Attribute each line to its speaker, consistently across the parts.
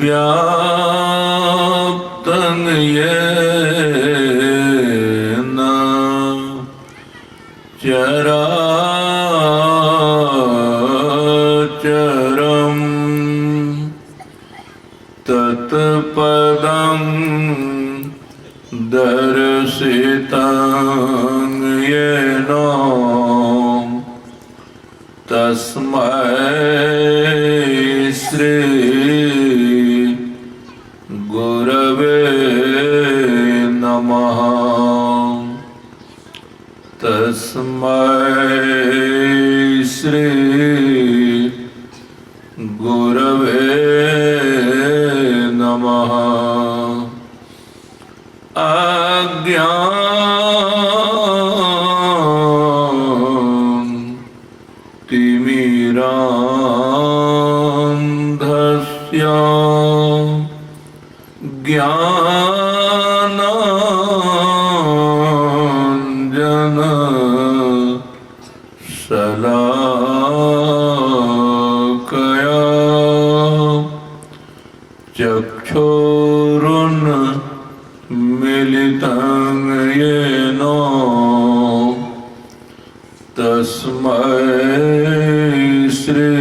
Speaker 1: व्याप्तं येन चराचरं तत्पदं दर्शितं येन तस्मै श्री गुरवे नमः। तस्मै श्री गुरवे नमः। तिमिरान्धस्य ज्ञानाञ्जन शलाकया चक्षुरुन्मीलितं येन तस्मै श्री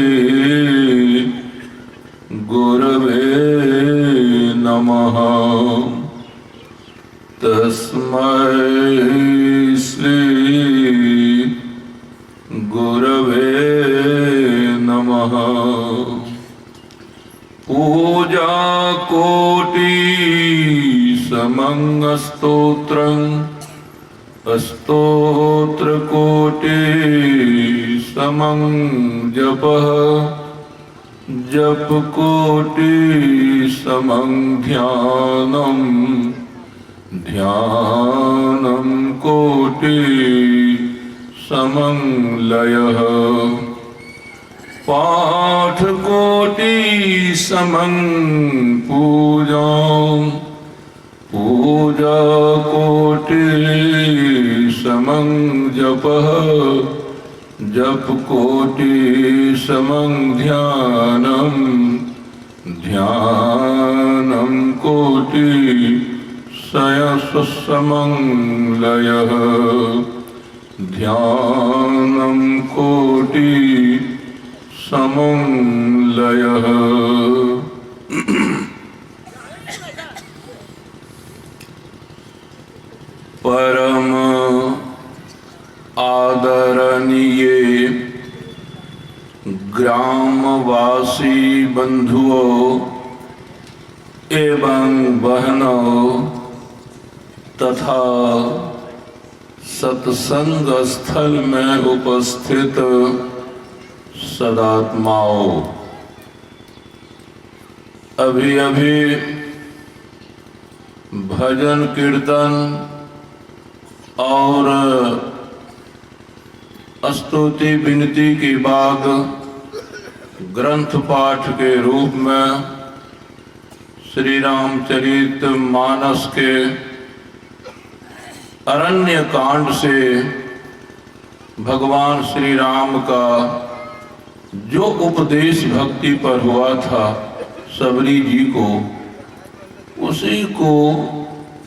Speaker 1: गुरवे नमः। तस्मै श्री गुरवे नमः। पूजा कोटि समं स्तोत्रं स्तोत्र कोटि समं जपः जप कोटि समं ध्यानं ध्यानं कोटि समं लयः पाठ कोटि समं पूजा पूजा कोटि समं जपः जप कोटि समं ध्यानं ध्यानं कोटि समं लयः ध्यानं कोटि समं लयः। परम आदरणीय ग्रामवासी बंधुओं एवं बहनों तथा सत्संग स्थल में उपस्थित सदात्माओं, अभी अभी भजन कीर्तन और स्तुति विनती के बाद ग्रंथ पाठ के रूप में श्री रामचरित मानस के अरण्य कांड से भगवान श्री राम का जो उपदेश भक्ति पर हुआ था सबरी जी को, उसी को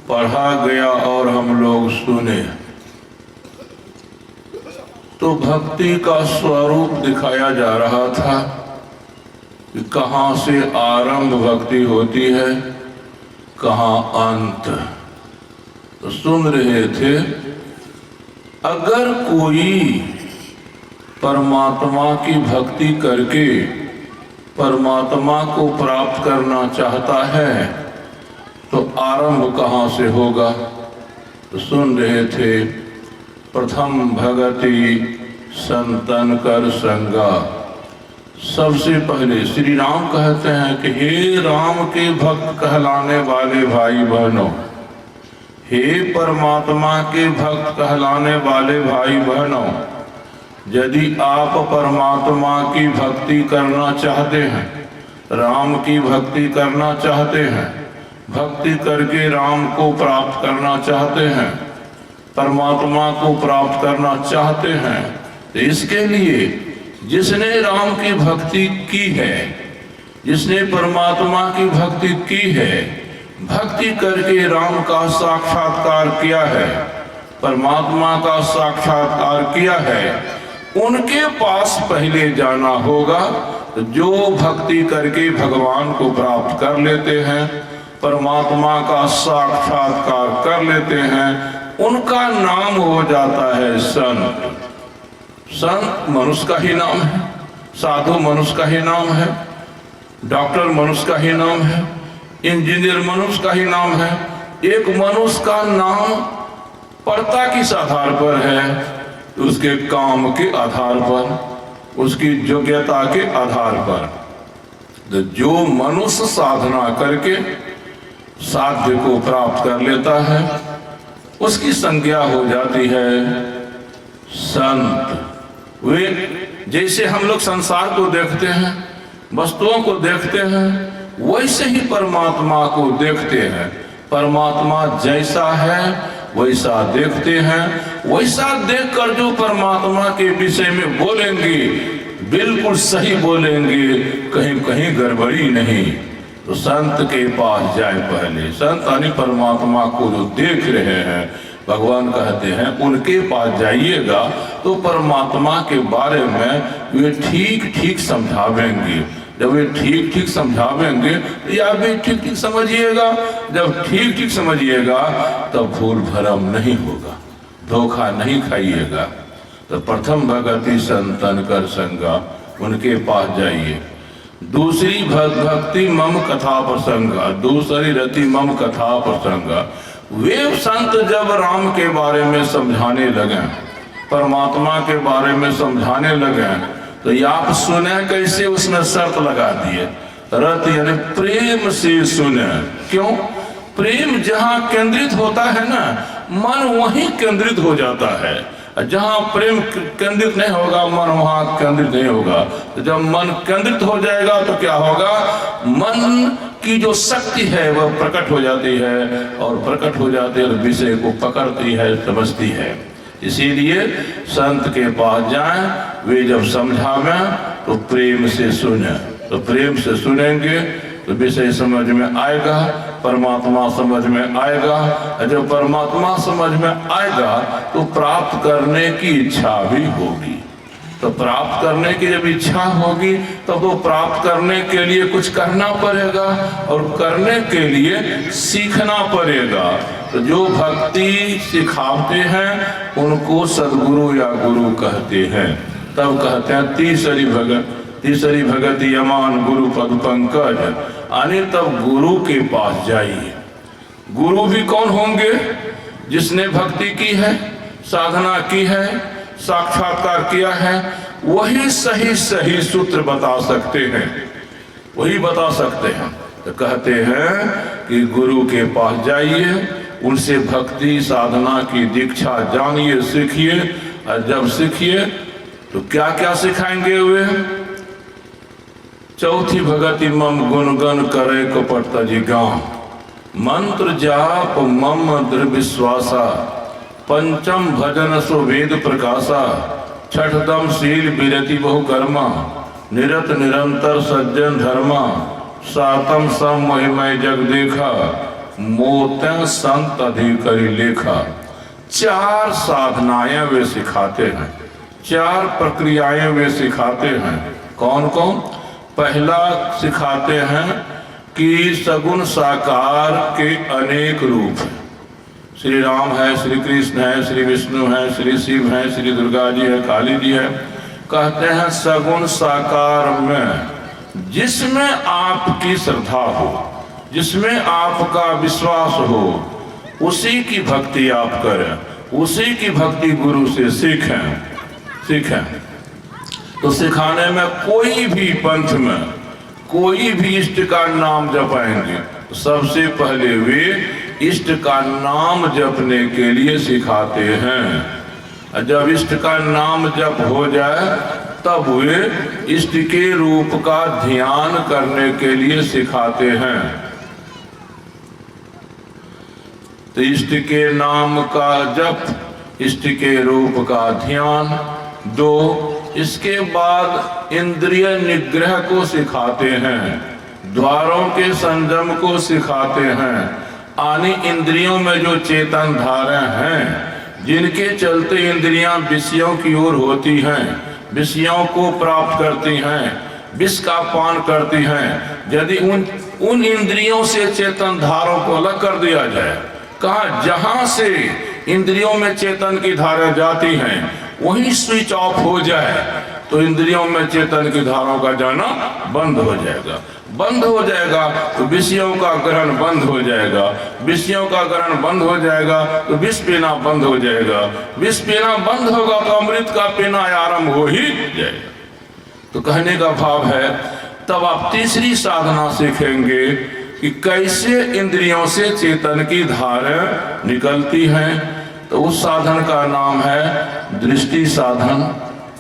Speaker 1: पढ़ा गया और हम लोग सुने। तो भक्ति का स्वरूप दिखाया जा रहा था कि कहाँ से आरंभ भक्ति होती है, कहाँ अंत। तो सुन रहे थे, अगर कोई परमात्मा की भक्ति करके परमात्मा को प्राप्त करना चाहता है तो आरंभ कहाँ से होगा। तो सुन रहे थे, प्रथम भगति संतन कर संगा। सबसे पहले श्री राम कहते हैं कि हे राम के भक्त कहलाने वाले भाई बहनों, हे परमात्मा के भक्त कहलाने वाले भाई बहनों, यदि आप परमात्मा की भक्ति करना चाहते हैं, राम की भक्ति करना चाहते हैं, भक्ति करके राम को प्राप्त करना चाहते हैं, परमात्मा को प्राप्त करना चाहते हैं, तो इसके लिए जिसने राम की भक्ति की है जिसने परमात्मा की भक्ति की है, भक्ति करके राम का साक्षात्कार किया है, परमात्मा का साक्षात्कार किया है, उनके पास पहले जाना होगा। जो भक्ति करके भगवान को प्राप्त कर लेते हैं, परमात्मा का साक्षात्कार कर लेते हैं, उनका नाम हो जाता है संत। संत मनुष्य का ही नाम है, साधु मनुष्य का ही नाम है, डॉक्टर मनुष्य का ही नाम है, इंजीनियर मनुष्य का ही नाम है। एक मनुष्य का नाम पड़ता किस आधार पर है? उसके काम के आधार पर, उसकी योग्यता के आधार पर। तो जो मनुष्य साधना करके साध्य को प्राप्त कर लेता है, उसकी संज्ञा हो जाती है संत। वे जैसे हम लोग संसार को देखते हैं, वस्तुओं को देखते हैं, वैसे ही परमात्मा को देखते हैं। परमात्मा जैसा है वैसा देखते हैं। वैसा देखकर जो परमात्मा के विषय में बोलेंगे, बिल्कुल सही बोलेंगे, कहीं कहीं गड़बड़ी नहीं। तो संत के पास जाए पहले। संत यानी परमात्मा को जो देख रहे हैं, भगवान कहते हैं उनके पास जाइएगा तो परमात्मा के बारे में वे ठीक ठीक समझावेंगे। जब वे ठीक ठीक समझावेंगे तो आप भी ठीक ठीक समझिएगा। जब ठीक ठीक समझिएगा तब भूल भरम नहीं होगा, धोखा नहीं खाइएगा। तो प्रथम भगति संतन कर संगा, उनके पास जाइए। दूसरी भक्ति मम कथा प्रसंगा, दूसरी रति मम कथा प्रसंगा। वे संत जब राम के बारे में समझाने लगे, परमात्मा के बारे में समझाने लगे, तो ये आप सुने कैसे? उसमें शर्त लगा दिए, रत यानी प्रेम से सुने। क्यों? प्रेम जहाँ केंद्रित होता है ना, मन वहीं केंद्रित हो जाता है। जहाँ प्रेम केंद्रित नहीं होगा, मन वहाँ केंद्रित नहीं होगा। तो जब मन केंद्रित हो जाएगा तो क्या होगा? मन की जो शक्ति है वह प्रकट हो जाती है, और प्रकट हो जाती है तो विषय को पकड़ती है, समझती है। इसीलिए संत के पास जाएं, वे जब समझावें तो प्रेम से सुने। तो प्रेम से सुनेंगे तो विषय समझ में आएगा, परमात्मा समझ में आएगा। जब परमात्मा समझ में आएगा तो प्राप्त करने की इच्छा भी होगी। तो प्राप्त करने की जब इच्छा होगी तब तो प्राप्त करने के लिए कुछ करना पड़ेगा, और करने के लिए सीखना पड़ेगा। तो जो भक्ति सिखाते हैं उनको सदगुरु या गुरु कहते हैं। तब कहते हैं तीसरी भगत यमान गुरु पद पंकज, यानी तब गुरु के पास जाइए। गुरु भी कौन होंगे? जिसने भक्ति की है, साधना की है, साक्षात्कार किया है, वही सही सही सूत्र बता सकते हैं, वही बता सकते हैं। तो कहते हैं कि गुरु के पास जाइए, उनसे भक्ति साधना की दीक्षा जानिए, सीखिए। और जब सीखिए तो क्या क्या सिखाएंगे वे? चौथी भगति मम गुणगन करे कपट तजी गाँव, मंत्र जाप मम दृढ़ विश्वासा, पंचम भजन सो वेद प्रकाशा, छठदम शील विरति बहु कर्मा, निरत निरंतर सज्जन धर्मा, सातम सम महिमय जग देखा, मोते संत अधिकरी लेखा। 4 साधनाएं वे सिखाते हैं, 4 प्रक्रियाएं वे सिखाते हैं। कौन कौन? पहला सिखाते हैं कि सगुण साकार के अनेक रूप हैं। श्री राम है, श्री कृष्ण है, श्री विष्णु है, श्री शिव है, श्री दुर्गा जी है, काली जी है। कहते हैं सगुण साकार में जिसमें आपकी श्रद्धा हो, जिसमें आपका विश्वास हो, उसी की भक्ति आप करें, उसी की भक्ति गुरु से सीखें। तो सिखाने में कोई भी पंथ में कोई भी इष्ट का नाम जपाएंगे, सबसे पहले वे इष्ट का नाम जपने के लिए सिखाते हैं। जब इष्ट का नाम जप हो जाए तब वे इष्ट के रूप का ध्यान करने के लिए सिखाते हैं। तो इष्ट के नाम का जप, इष्ट के रूप का ध्यान 2। इसके बाद इंद्रिय निग्रह को सिखाते हैं। द्वारों के संयम को सिखाते हैं। आनी इंद्रियों में जो चेतन धारे हैं, जिनके चलते इंद्रियां विषयों की ओर होती हैं, विषयों को प्राप्त करती हैं, विष का पान करती हैं, यदि उन इंद्रियों से चेतन धारों को अलग कर दिया जाए, कहा जहां से इंद्रियों में चेतन की धारा जाती हैं वहीं स्विच ऑफ हो जाए तो इंद्रियों में चेतन की धाराओं का जाना बंद हो जाएगा। बंद हो जाएगा तो विषयों का ग्रहण बंद हो जाएगा। विषयों का ग्रहण बंद हो जाएगा तो विष पीना बंद हो जाएगा। विष पीना बंद होगा तो अमृत का पीना आरंभ हो ही जाएगा। तो कहने का भाव है, तब आप तीसरी साधना सीखेंगे कि कैसे इंद्रियों से चेतन की धारा निकलती हैं। तो उस साधन का नाम है दृष्टि साधन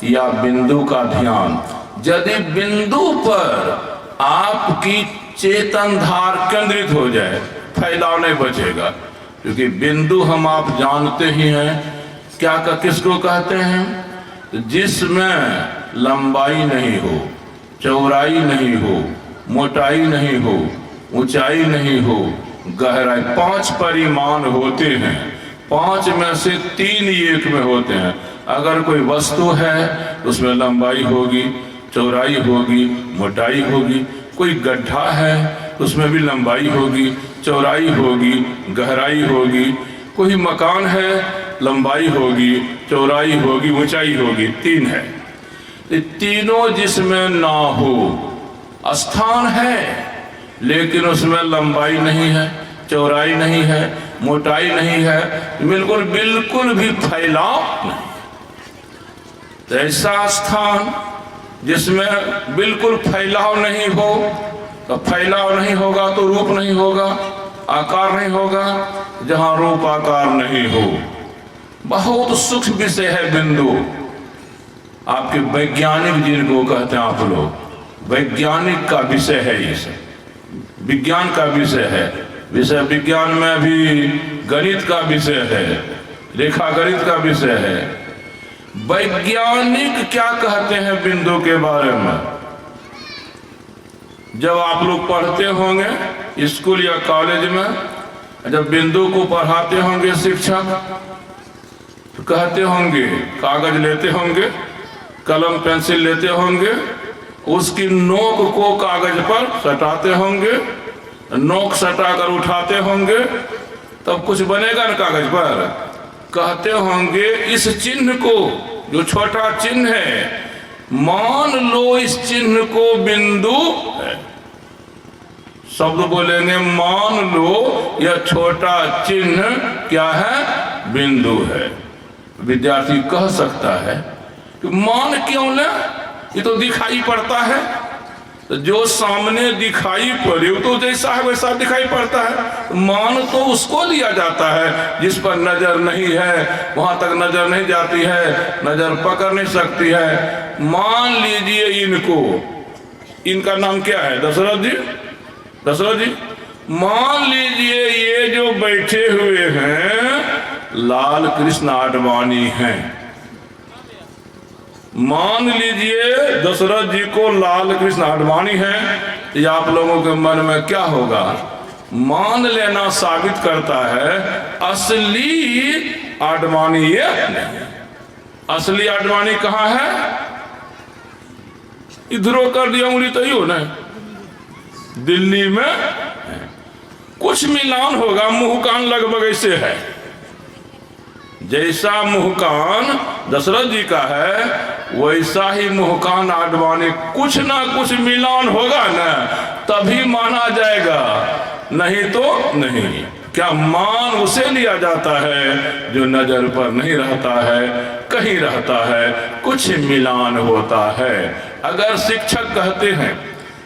Speaker 1: या बिंदु का ध्यान। यदि बिंदु पर आपकी चेतन धार केंद्रित हो जाए, फैलाव नहीं बचेगा, क्योंकि बिंदु हम आप जानते ही हैं क्या किसको कहते हैं, जिसमें लंबाई नहीं हो, चौड़ाई नहीं हो, मोटाई नहीं हो, ऊंचाई नहीं हो, गहराई, 5 परिमाण होते हैं। 5 में से 3 एक में होते हैं। अगर कोई वस्तु है उसमें लंबाई होगी, चौड़ाई होगी, मोटाई होगी। कोई गड्ढा है उसमें भी लंबाई होगी, चौड़ाई होगी, गहराई होगी। कोई मकान है, लंबाई होगी, चौड़ाई होगी, ऊंचाई होगी। 3 है। तीनों जिसमें ना हो, स्थान है लेकिन उसमें लंबाई नहीं है, चौड़ाई नहीं है, मोटाई नहीं है, बिल्कुल भी फैलाव नहीं। तो ऐसा स्थान जिसमें बिल्कुल फैलाव नहीं हो, तो फैलाव नहीं होगा तो रूप नहीं होगा, आकार नहीं होगा। जहां रूप आकार नहीं हो, बहुत सूक्ष्म विषय है बिंदु। आपके वैज्ञानिक जिनको कहते हैं आप लोग, वैज्ञानिक का विषय है, ये सब विज्ञान का विषय है। विषय विज्ञान में भी गणित का विषय है, रेखा गणित का विषय है। वैज्ञानिक क्या कहते हैं बिंदु के बारे में? जब आप लोग पढ़ते होंगे स्कूल या कॉलेज में, जब बिंदु को पढ़ाते होंगे शिक्षक, तो कहते होंगे, कागज लेते होंगे, कलम पेंसिल लेते होंगे, उसकी नोक को कागज पर सटाते होंगे, नोक सटाकर उठाते होंगे, तब कुछ बनेगा ना कागज पर। कहते होंगे इस चिन्ह को, जो छोटा चिन्ह है, मान लो इस चिन्ह को बिंदु है। शब्द बोलेंगे, मान लो यह छोटा चिन्ह क्या है, बिंदु है। विद्यार्थी कह सकता है कि मान क्यों ले, ये तो दिखाई पड़ता है। तो जो सामने दिखाई पड़े तो जैसा है वैसा दिखाई पड़ता है। मान तो उसको लिया जाता है जिस पर नजर नहीं है, वहां तक नजर नहीं जाती है, नजर पकड़ नहीं सकती है। मान लीजिए इनको, इनका नाम क्या है, दशरथ जी, दशरथ जी। मान लीजिए ये जो बैठे हुए हैं लाल कृष्ण आडवाणी हैं। मान लीजिए दशरथ जी को लाल कृष्ण आडवाणी है, तो आप लोगों के मन में क्या होगा? मान लेना साबित करता है असली आडवाणी ये नहीं। असली आडवाणी कहाँ है? इधरों कर दिया उंगली तो ही हो ना, दिल्ली में। कुछ मिलान होगा, मुंह कान लगभग ऐसे है। जैसा मुहकान दशरथ जी का है वैसा ही मुहकान आडवाणी, कुछ ना कुछ मिलान होगा ना, तभी माना जाएगा, नहीं तो नहीं। क्या मान उसे लिया जाता है जो नजर पर नहीं रहता है, कहीं रहता है, कुछ मिलान होता है। अगर शिक्षक कहते हैं,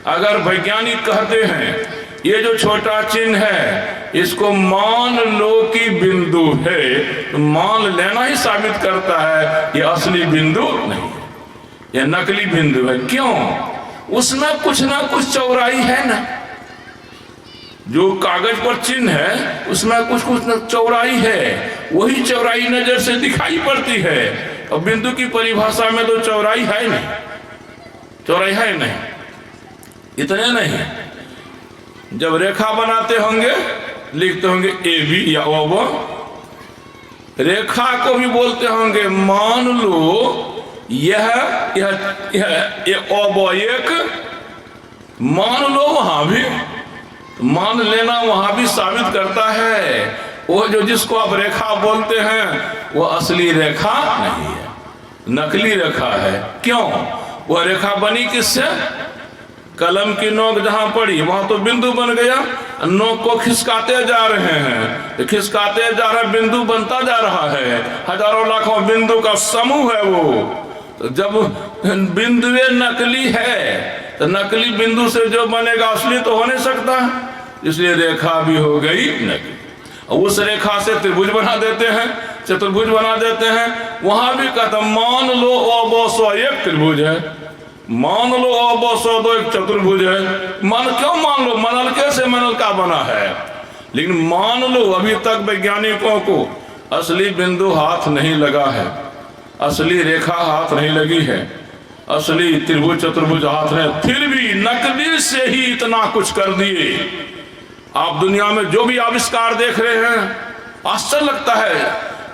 Speaker 1: अगर वैज्ञानिक कहते हैं ये जो छोटा चिन्ह है इसको मान लो कि बिंदु है, तो मान लेना ही साबित करता है ये असली बिंदु नहीं, ये नकली बिंदु है। क्यों? उसमें कुछ ना कुछ चौड़ाई है ना, जो कागज पर चिन्ह है उसमें कुछ कुछ चौड़ाई है, वही चौड़ाई नजर से दिखाई पड़ती है। और बिंदु की परिभाषा में तो चौड़ाई है नहीं, चौड़ाई है नहीं, इतने नहीं। जब रेखा बनाते होंगे लिखते होंगे ए बी या ओ बो। रेखा को भी बोलते होंगे मान लो यह ओ बो एक, मान लो वहां भी, मान लेना वहां भी साबित करता है वो जो जिसको आप रेखा बोलते हैं वो असली रेखा नहीं है, नकली रेखा है। क्यों? वह रेखा बनी किससे? कलम की नोक जहां पड़ी वहां तो बिंदु बन गया, नोक को खिसकाते जा रहे हैं, खिसकाते जा रहे, बिंदु बनता जा रहा है, हजारों लाखों बिंदु का समूह है वो। तो जब बिंदुए नकली है तो नकली बिंदु से जो बनेगा असली तो हो नहीं सकता, इसलिए रेखा भी हो गई नकली। उस रेखा से त्रिभुज बना देते हैं, चतुर्भुज बना देते हैं। वहां भी कहता मान लो ओ बो सो एक त्रिभुज है, मान लो ओ बो सो दो एक चतुर्भुज है। मान क्यों मान लो? मनल कैसे मनल का बना है? लेकिन मान लो अभी तक वैज्ञानिकों को असली बिंदु हाथ नहीं लगा है, असली रेखा हाथ नहीं लगी है, असली त्रिभुज चतुर्भुज हाथ नहीं, फिर भी नकली से ही इतना कुछ कर दिए। आप दुनिया में जो भी आविष्कार देख रहे हैं आश्चर्य लगता है,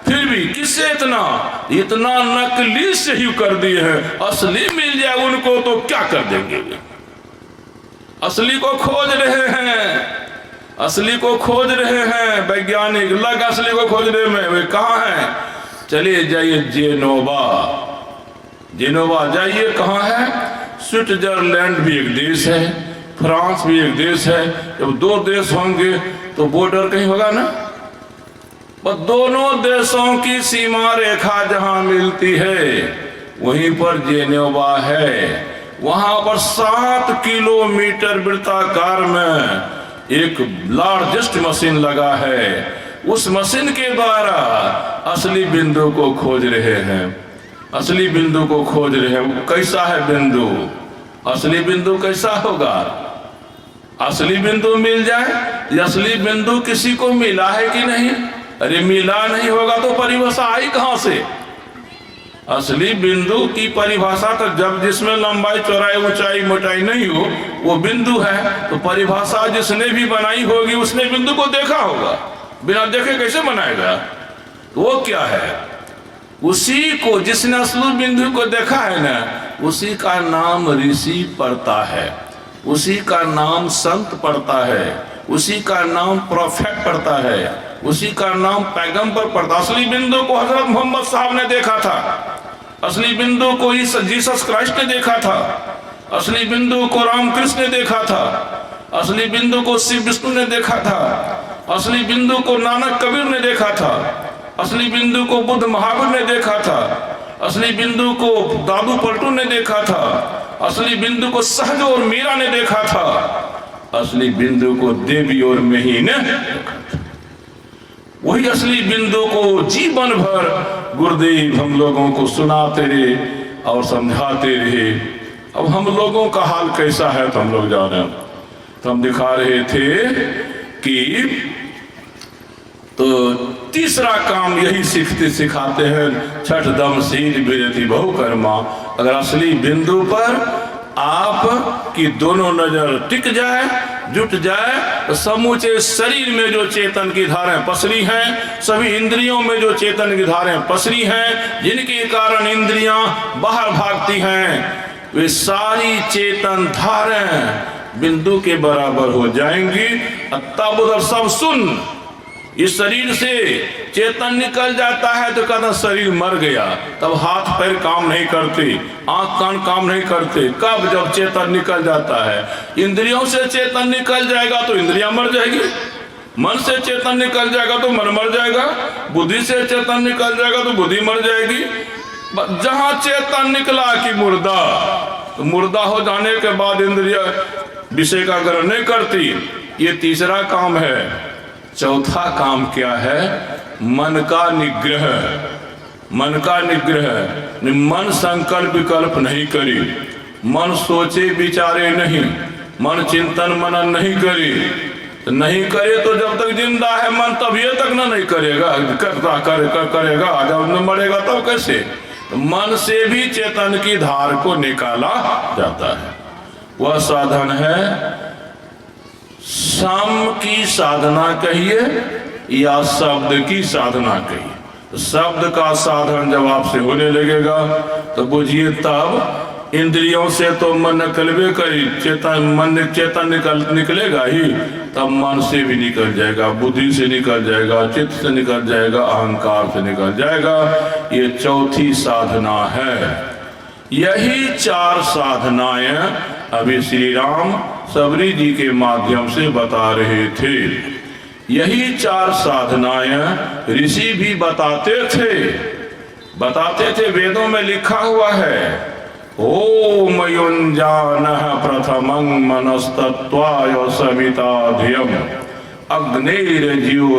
Speaker 1: फिर भी किससे इतना नकली से ही कर दिए हैं। असली मिल जाए उनको तो क्या कर देंगे? असली को खोज रहे हैं, असली को खोज रहे हैं वैज्ञानिक, लग असली को खोजने में वे कहाँ हैं? चलिए जाइए जेनोवा, जेनोवा जाइए, कहाँ है? स्विट्जरलैंड भी एक देश है, फ्रांस भी एक देश है। जब दो देश होंगे तो बॉर्डर कहीं होगा ना, बस दोनों देशों की सीमा रेखा जहां मिलती है वहीं पर जेनेवा है। वहां पर 7 किलोमीटर वृत्ताकार में एक लार्जेस्ट मशीन लगा है। उस मशीन के द्वारा असली बिंदु को खोज रहे हैं, असली बिंदु को खोज रहे हैं। कैसा है बिंदु? असली बिंदु कैसा होगा? असली बिंदु मिल जाए, असली बिंदु किसी को मिला है कि नहीं? अरे मिला नहीं होगा तो परिभाषा आई कहां से? असली बिंदु की परिभाषा तो जब जिसमें लंबाई चौड़ाई ऊंचाई मोटाई नहीं हो वो बिंदु है। तो परिभाषा जिसने भी बनाई होगी उसने बिंदु को देखा होगा, बिना देखे कैसे बनाएगा? तो वो क्या है? उसी को जिसने असली बिंदु को देखा है ना, उसी का नाम ऋषि पड़ता है, उसी का नाम संत पड़ता है, उसी का नाम प्रोफेट पड़ता है, उसी का नाम पैगंबर पड़ता। असली बिंदु को हजरत मोहम्मद साहब ने देखा था, असली बिंदु को जीसस क्राइस्ट ने देखा था, असली बिंदु को रामकृष्ण ने देखा था, असली बिंदु को शिव विष्णु ने देखा था, असली बिंदु को नानक कबीर ने देखा था, असली बिंदु को बुद्ध महावीर ने देखा था, असली बिंदु को दादू पलटू ने देखा था, असली बिंदु को सहज और मीरा ने देखा था, असली बिंदु को देवी और मही ने देखा था। वही असली बिंदु को जीवन भर गुरुदेव हम लोगों को सुनाते रहे और समझाते रहे। अब हम लोगों का हाल कैसा है तो हम लोग जाने। तो हम दिखा रहे थे कि तो तीसरा काम यही सिखाते हैं, छठ दम शील विरति बहुकर्मा। अगर असली बिंदु पर आप की दोनों नजर टिक जाए, जुट जाए, तो समूचे शरीर में जो चेतन की धारें पसरी हैं, सभी इंद्रियों में जो चेतन की धारें पसरी हैं, जिनके कारण इंद्रियां बाहर भागती हैं, वे सारी चेतन धारें बिंदु के बराबर हो जाएंगी। तब उधर सब सुन, इस शरीर से चेतन निकल जाता है तो कहता शरीर मर गया। तब हाथ पैर काम नहीं करते, आंख कान काम नहीं करते। कब? जब चेतन निकल जाता है। इंद्रियों से चेतन निकल जाएगा तो इंद्रियां मर जाएगी, मन से चेतन निकल जाएगा तो मन मर जाएगा, बुद्धि से चेतन निकल जाएगा तो बुद्धि मर जाएगी। जहां चेतन निकला कि मुर्दा, तो मुर्दा हो जाने के बाद इंद्रिय विषय का ग्रहण नहीं करती। ये तीसरा काम है। चौथा काम क्या है? मन का निग्रह। मन का निग्रह, मन संकल्प विकल्प नहीं करी, मन सोचे विचारे नहीं, मन चिंतन मनन नहीं करे। तो नहीं करे तो जब तक जिंदा है मन तभी तक ना नहीं करेगा, करेगा जब न मरेगा तब कैसे? तो मन से भी चेतन की धार को निकाला जाता है। वह साधन है सम की साधना कहिए या शब्द की साधना कहिए। शब्द का साधन जब आपसे होने लगेगा तो बुझिए तब इंद्रियों से तो मन निकलवे करी, चेतन निकलेगा ही, तब मन से भी निकल जाएगा, बुद्धि से निकल जाएगा, चित्त से निकल जाएगा, अहंकार से निकल जाएगा। ये चौथी साधना है। यही 4 साधनाएं अभी श्री राम सबरी जी के माध्यम से बता रहे थे। यही 4 साधनाएं ऋषि भी बताते थे, वेदों में लिखा हुआ है। ओम युञ्जानः प्रथमं मनस्तत्त्वाय सविता धियम् अग्निर्ज्योतिर्निचाय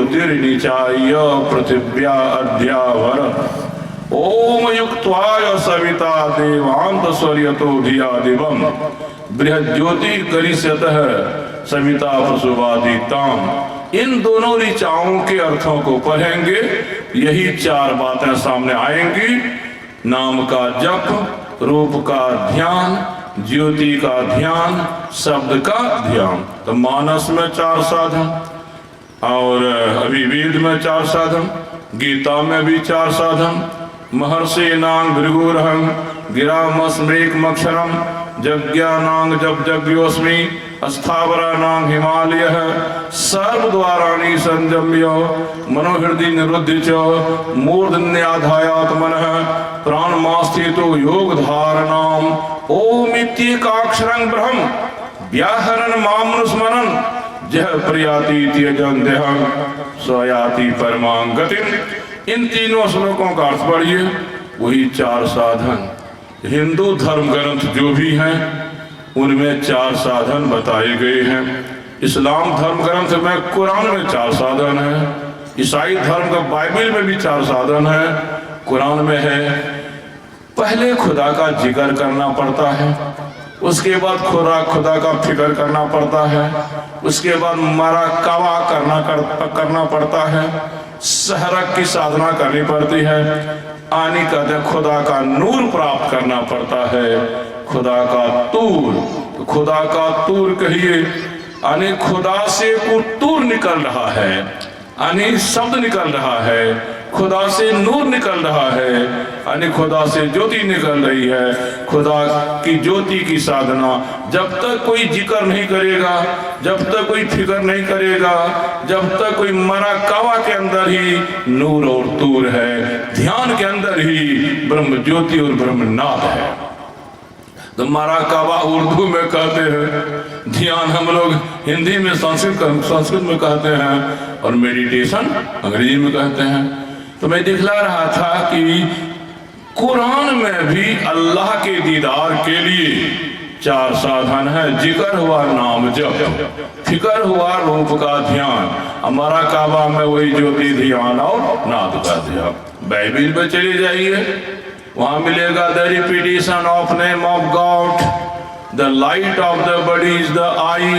Speaker 1: पृथिव्या अध्यावरत् ओम युक्त्वाय सविता देवांत स्वर्यतो धिया दिवम् बृहज्योति करिष्यतः सविता प्रसुवादिताम्। इन दोनों ऋचाओं के अर्थों को पढ़ेंगे, यही 4 बातें सामने आएंगी। नाम का जप, रूप का ध्यान, ज्योति का ध्यान, शब्द का ध्यान। तो मानस में 4 साधन, और अभी वेद में 4 साधन, गीता में भी 4 साधन। महर्षि नांग भृगुरहं गिरामस्मृकमक्षरम यज्ञानांग जप यज्ञोस्मि स्थावरानां हिमालयः सर्वद्वाराणि संयम्य मनोहृदि निरुद्ध च मूर्धन्याधायात्मनः प्राणमास्थितो योग धारणाम ओम इत्येकाक्षरं ब्रह्म व्याहरण मामनुस्मरन् जह प्रयाति त्यजन देहं स्वयाति परमां गतिम्। इन तीनों श्लोकों का अर्थ पढ़िए। वही 4 साधन हिंदू धर्म ग्रंथ जो भी हैं उनमें 4 साधन बताए गए हैं। इस्लाम धर्म ग्रंथ में कुरान में 4 साधन है। ईसाई धर्म का बाइबल में भी 4 साधन है। कुरान में है पहले खुदा का जिक्र करना पड़ता है, उसके बाद खुदा का फिक्र करना पड़ता है, उसके बाद मराकावा करना पड़ता है, सहरक की साधना करनी पड़ती है, आनी कहते खुदा का नूर प्राप्त करना पड़ता है, खुदा का तूर। खुदा का तूर कहिए यानी खुदा से तूर निकल रहा है, यानी शब्द निकल रहा है, खुदा से नूर निकल रहा है, यानी खुदा से ज्योति निकल रही है। खुदा की ज्योति की साधना जब तक कोई जिक्र नहीं करेगा, जब तक कोई फिक्र नहीं करेगा, जब तक कोई मराकावा के अंदर ही नूर और तूर है, ध्यान के अंदर ही ब्रह्म ज्योति और ब्रह्मनाद है। तो मराकावा उर्दू में कहते हैं, ध्यान हम लोग हिंदी में संस्कृत में कहते हैं, और मेडिटेशन अंग्रेजी में कहते हैं। तो मैं दिखला रहा था कि कुरान में भी अल्लाह के दीदार के लिए 4 साधन है। जिक्र हुआ नाम जप, फिक्र हुआ रूप का ध्यान, हमारा काबा में वही ज्योति ध्यान और नाद का ध्यान। बाइबल में चले जाइए, वहां मिलेगा the repetition of name of God, the light of the body is the I,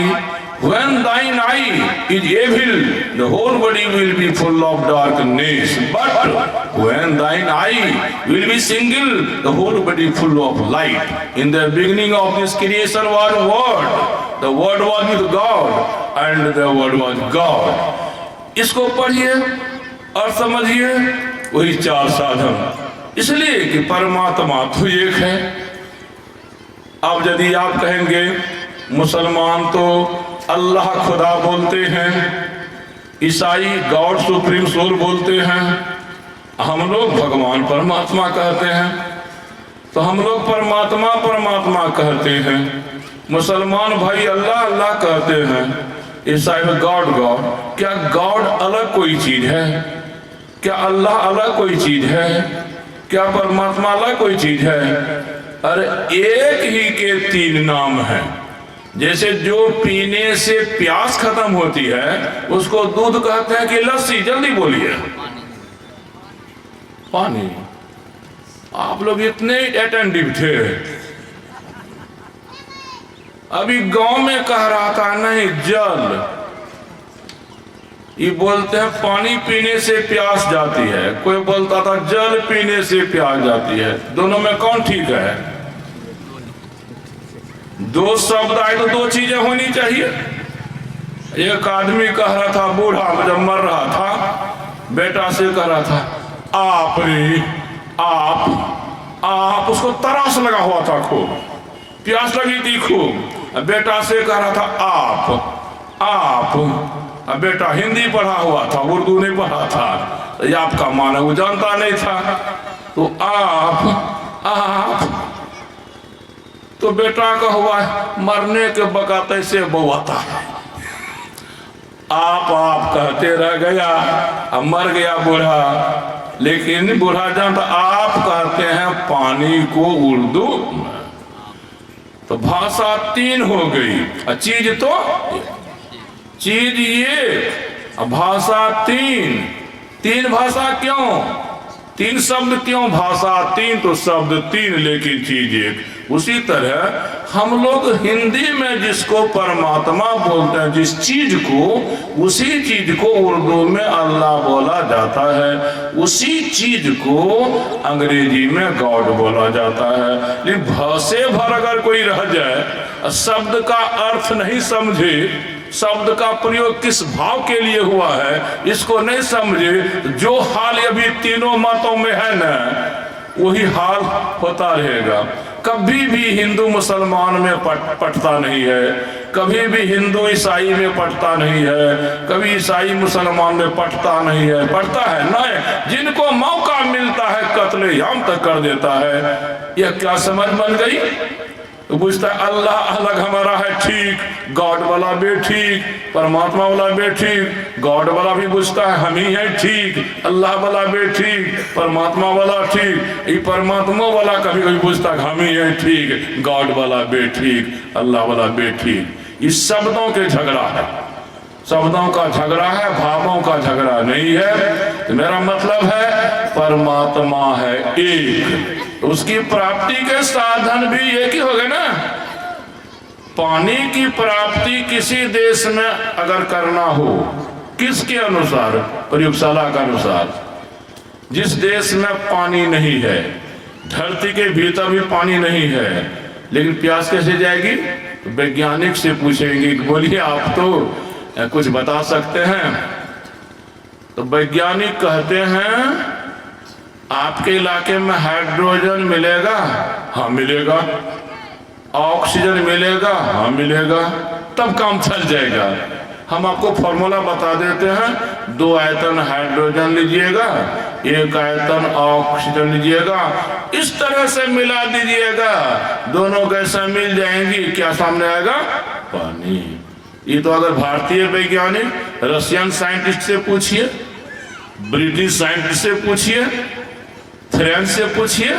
Speaker 1: when thine eye is evil the whole body will be full of darkness, but when thine eye will be single the whole body full of light. In the beginning of this creation was word, the word was with God and the word was God. इसको पढ़िए और समझिए, वही 4 साधन। इसलिए कि परमात्मा तो एक है। अब यदि आप कहेंगे मुसलमान तो अल्लाह खुदा बोलते हैं, ईसाई गॉड सुप्रीम सोल बोलते हैं, हम लोग भगवान परमात्मा कहते हैं। तो हम लोग परमात्मा परमात्मा कहते हैं, मुसलमान भाई अल्लाह अल्लाह कहते हैं, ईसाई गॉड गॉड। क्या गॉड अलग कोई चीज है? क्या अल्लाह अलग कोई चीज है? क्या परमात्मा अलग कोई चीज है? अरे एक ही के 3 नाम हैं। जैसे जो पीने से प्यास खत्म होती है उसको दूध कहते हैं कि लस्सी। जल्दी बोलिए, पानी। आप लोग इतने अटेंटिव थे। अभी गांव में कह रहा था नहीं जल, ये बोलते हैं पानी पीने से प्यास जाती है, कोई बोलता था जल पीने से प्यास जाती है। दोनों में कौन ठीक है? 2 शब्द आए तो 2 चीजें होनी चाहिए। एक आदमी कह रहा था, बूढ़ा जब मर रहा था, बेटा से कह रहा था आप रे आप। उसको तरास लगा हुआ था, खूब प्यास लगी थी खूब। बेटा से कह रहा था आप। अब बेटा हिंदी पढ़ा हुआ था, उर्दू नहीं पढ़ा था, ये आपका माना वो जानता नहीं था। तो आप तो बेटा का हुआ मरने के बगैर ऐसे बउआता है, आप कहते रह गया, अब मर गया बूढ़ा। लेकिन बूढ़ा जानता आप कहते हैं पानी को उर्दू, तो भाषा तीन हो गई, चीज ये, भाषा तीन भाषा क्यों, तीन शब्द क्यों, भाषा तीन तो शब्द तीन लेकिन चीज एक। उसी तरह हम लोग हिंदी में जिसको परमात्मा बोलते हैं, जिस चीज को, उसी चीज को उर्दू में अल्लाह बोला जाता है, उसी चीज को अंग्रेजी में गॉड बोला जाता है। लेकिन भाषे भर अगर कोई रह जाए, शब्द का अर्थ नहीं समझे, शब्द का प्रयोग किस भाव के लिए हुआ है इसको नहीं समझे, जो हाल अभी तीनों मतों में है ना, वही हाल होता रहेगा। कभी भी हिंदू मुसलमान में पटता नहीं है, कभी भी हिंदू ईसाई में पटता नहीं है, कभी ईसाई मुसलमान में पटता नहीं है, पटता है नहीं, जिनको मौका मिलता है कत्लेआम तक कर देता है। यह क्या समझ बन गई, तो पूछता है अल्लाह अलग हमारा है ठीक, गॉड वाला भी ठीक, परमात्मा वाला भी ठीक। गॉड वाला भी पूछता है हम ही है ठीक, अल्लाह वाला भी ठीक, परमात्मा वाला ठीक। ये परमात्मा वाला कभी कभी पूछता है हम ही है ठीक, गॉड वाला भी ठीक, अल्लाह वाला भी ठीक। इस शब्दों के झगड़ा है, शब्दों का झगड़ा है, भावों का झगड़ा नहीं है। तो मेरा मतलब है परमात्मा है एक, तो उसकी प्राप्ति के साधन भी एक ही हो गए ना। पानी की प्राप्ति किसी देश में अगर करना हो, किसके अनुसार, प्रयोगशाला के अनुसार, जिस देश में पानी नहीं है, धरती के भीतर भी पानी नहीं है, लेकिन प्यास कैसे जाएगी, तो वैज्ञानिक से पूछेंगे कि बोलिए आप तो कुछ बता सकते हैं। तो वैज्ञानिक कहते हैं आपके इलाके में हाइड्रोजन मिलेगा, हाँ मिलेगा, ऑक्सीजन मिलेगा, हाँ मिलेगा, तब काम चल जाएगा। हम आपको फॉर्मूला बता देते हैं, 2 आयतन हाइड्रोजन लीजिएगा, 1 आयतन ऑक्सीजन लीजिएगा, इस तरह से मिला दीजिएगा, दोनों कैसे मिल जाएंगी, क्या सामने आएगा, पानी। ये तो अगर भारतीय वैज्ञानिक, रशियन साइंटिस्ट से पूछिए, ब्रिटिश साइंटिस्ट से पूछिए, फ्रेंच से पूछिए,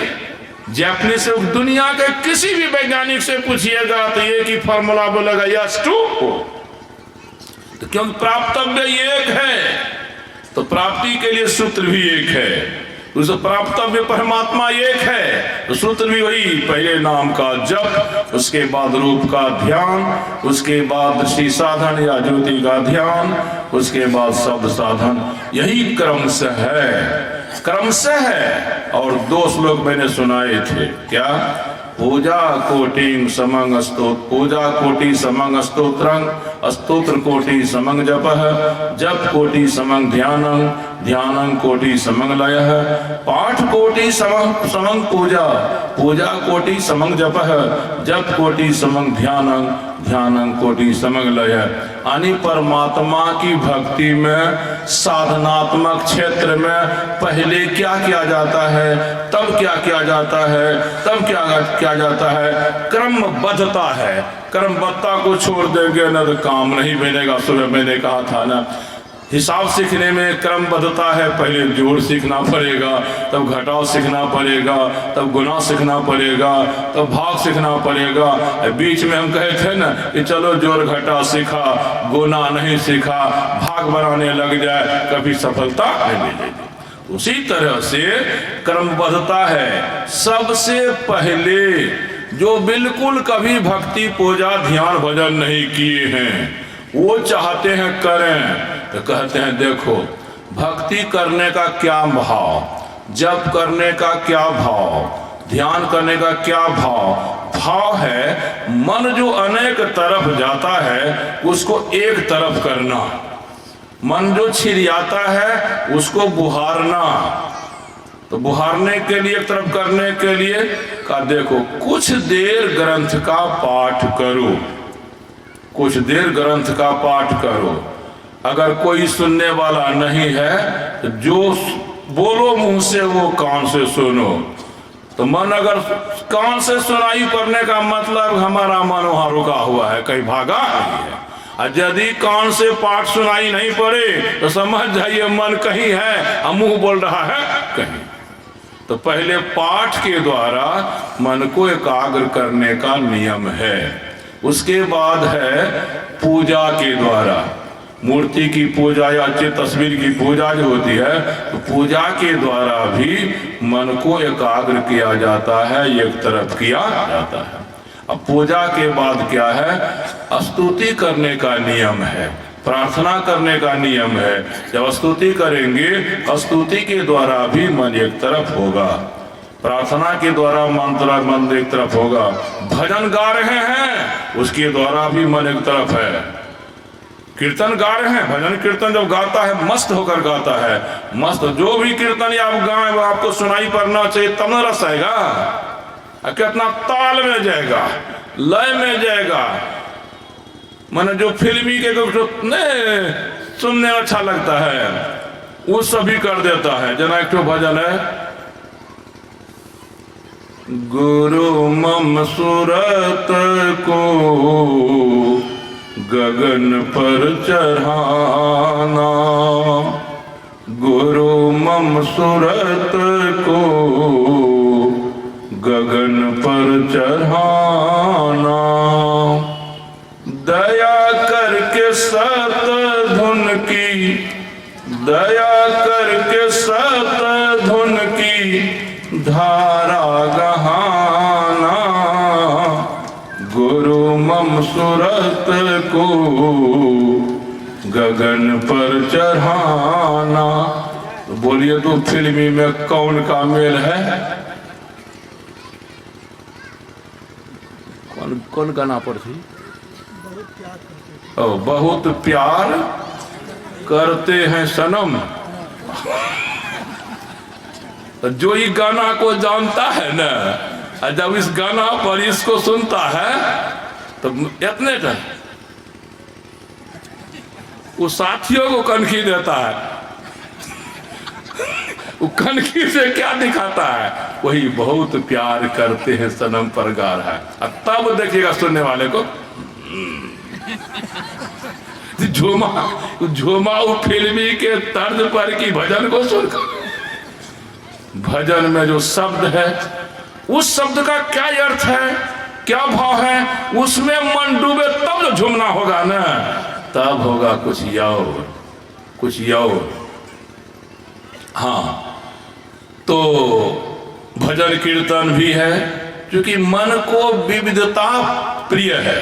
Speaker 1: जापानीज से, दुनिया के किसी भी वैज्ञानिक से पूछिएगा तो एक ही फॉर्मूला बोलेगा यस टू। तो क्योंकि प्राप्तव्य एक है, तो प्राप्ति के लिए सूत्र भी एक है, उस प्राप्तव्य परमात्मा एक है, तो सूत्र भी वही, पहले नाम का जप, उसके बाद रूप का ध्यान, उसके बाद श्री साधन या ज्योति का ध्यान, उसके बाद शब्द साधन, यही क्रम से है, क्रम से है। और 2 श्लोक मैंने सुनाए थे, क्या, पूजा कोटि समंग स्तोत्र, पूजा कोटि समंग स्तोत्रं, स्तोत्र कोटि समंग जपः, जप कोटि समंग ध्यानं, ध्यानं कोटि समंग लयः, पाठ कोटि समंग पूजा, पूजा कोटि समंग जपः, जप कोटि समंग ध्यानं, ध्यानं कोटि समंग लयः। यानी परमात्मा की भक्ति में, साधनात्मक क्षेत्र में पहले क्या किया जाता है, तब क्या किया जाता है, तब क्या किया जाता है, क्रमबद्धता है। क्रमबद्धता को छोड़ देंगे ना तो काम नहीं बनेगा। सुबह मैंने कहा था ना, हिसाब सीखने में क्रमबद्धता है, पहले जोड़ सीखना पड़ेगा, तब घटाव सीखना पड़ेगा, तब गुना सीखना पड़ेगा, तब भाग सीखना पड़ेगा। बीच में हम कहे थे ना कि चलो जोड़ घटा सीखा, गुना नहीं सीखा, भाग बनाने लग जाए, कभी सफलता नहीं मिलेगी। उसी तरह से क्रमबद्धता है। सबसे पहले जो बिल्कुल कभी भक्ति पूजा ध्यान भजन नहीं किए हैं, वो चाहते हैं करें, तो कहते हैं देखो भक्ति करने का क्या भाव, जप करने का क्या भाव, ध्यान करने का क्या भाव, भाव है मन जो अनेक तरफ जाता है उसको एक तरफ करना, मन जो छिड़ियाता है उसको बुहारना। तो बुहारने के लिए, एक तरफ करने के लिए का देखो, कुछ देर ग्रंथ का पाठ करो, कुछ देर ग्रंथ का पाठ करो। अगर कोई सुनने वाला नहीं है तो जो बोलो मुंह से वो कान से सुनो। तो मन अगर कान से सुनाई पड़ने का मतलब हमारा मन वहां रुका हुआ है, कहीं भागा नहीं है। और यदि कान से पाठ सुनाई नहीं पड़े तो समझ जाइए मन कहीं है और मुंह बोल रहा है कहीं। तो पहले पाठ के द्वारा मन को एकाग्र करने का नियम है। उसके बाद है पूजा के द्वारा, मूर्ति की पूजा या अच्छी तस्वीर की पूजा जो होती है, तो पूजा के द्वारा भी मन को एकाग्र किया जाता है, एक तरफ किया जाता है। अब पूजा के बाद क्या है, स्तुति करने का नियम है, प्रार्थना करने का नियम है। जब स्तुति करेंगे, स्तुति के द्वारा भी मन एक तरफ होगा, प्रार्थना के द्वारा मन एक तरफ होगा। भजन गा रहे हैं उसके द्वारा भी मन एक तरफ है। कीर्तन गा रहे हैं, भजन कीर्तन जब गाता है मस्त होकर गाता है, मस्त जो भी कीर्तन आप गाएं वो आपको सुनाई पड़ना चाहिए, तब न रस आएगा। कितना ताल में जाएगा, लय में जाएगा। मैंने जो फिल्मी के सुनने अच्छा लगता है वो सभी कर देता है। जना एक भजन है, गुरु मम सूरत को गगन पर चढ़ाना, गुरु मम सूरत को गगन पर चढ़ाना, दया करके सत धुन की, दया करके सत धुन की धारा गहाना, गुरु मम सूरत को गगन पर चढ़ाना। बोलिए तो फिल्मी में कौन का मेल है? कौन गाना पर थी? बहुत प्यार करते हैं सनम। जो ये गाना को जानता है ना, जब इस गाना पर इसको सुनता है तो इतने का वो साथियों को कनखी देता है। वो कनखी से क्या दिखाता है? वही बहुत प्यार करते हैं सनम पर गा रहा है। और तब देखिएगा सुनने वाले को झूमा फिल्मी के तर्ज पर की भजन को सुनकर, भजन में जो शब्द है उस शब्द का क्या अर्थ है, क्या भाव है, उसमें मन डूबे तब जो झूमना होगा ना, तब होगा कुछ और, कुछ और। हाँ, तो भजन कीर्तन भी है, क्योंकि मन को विविधता प्रिय है।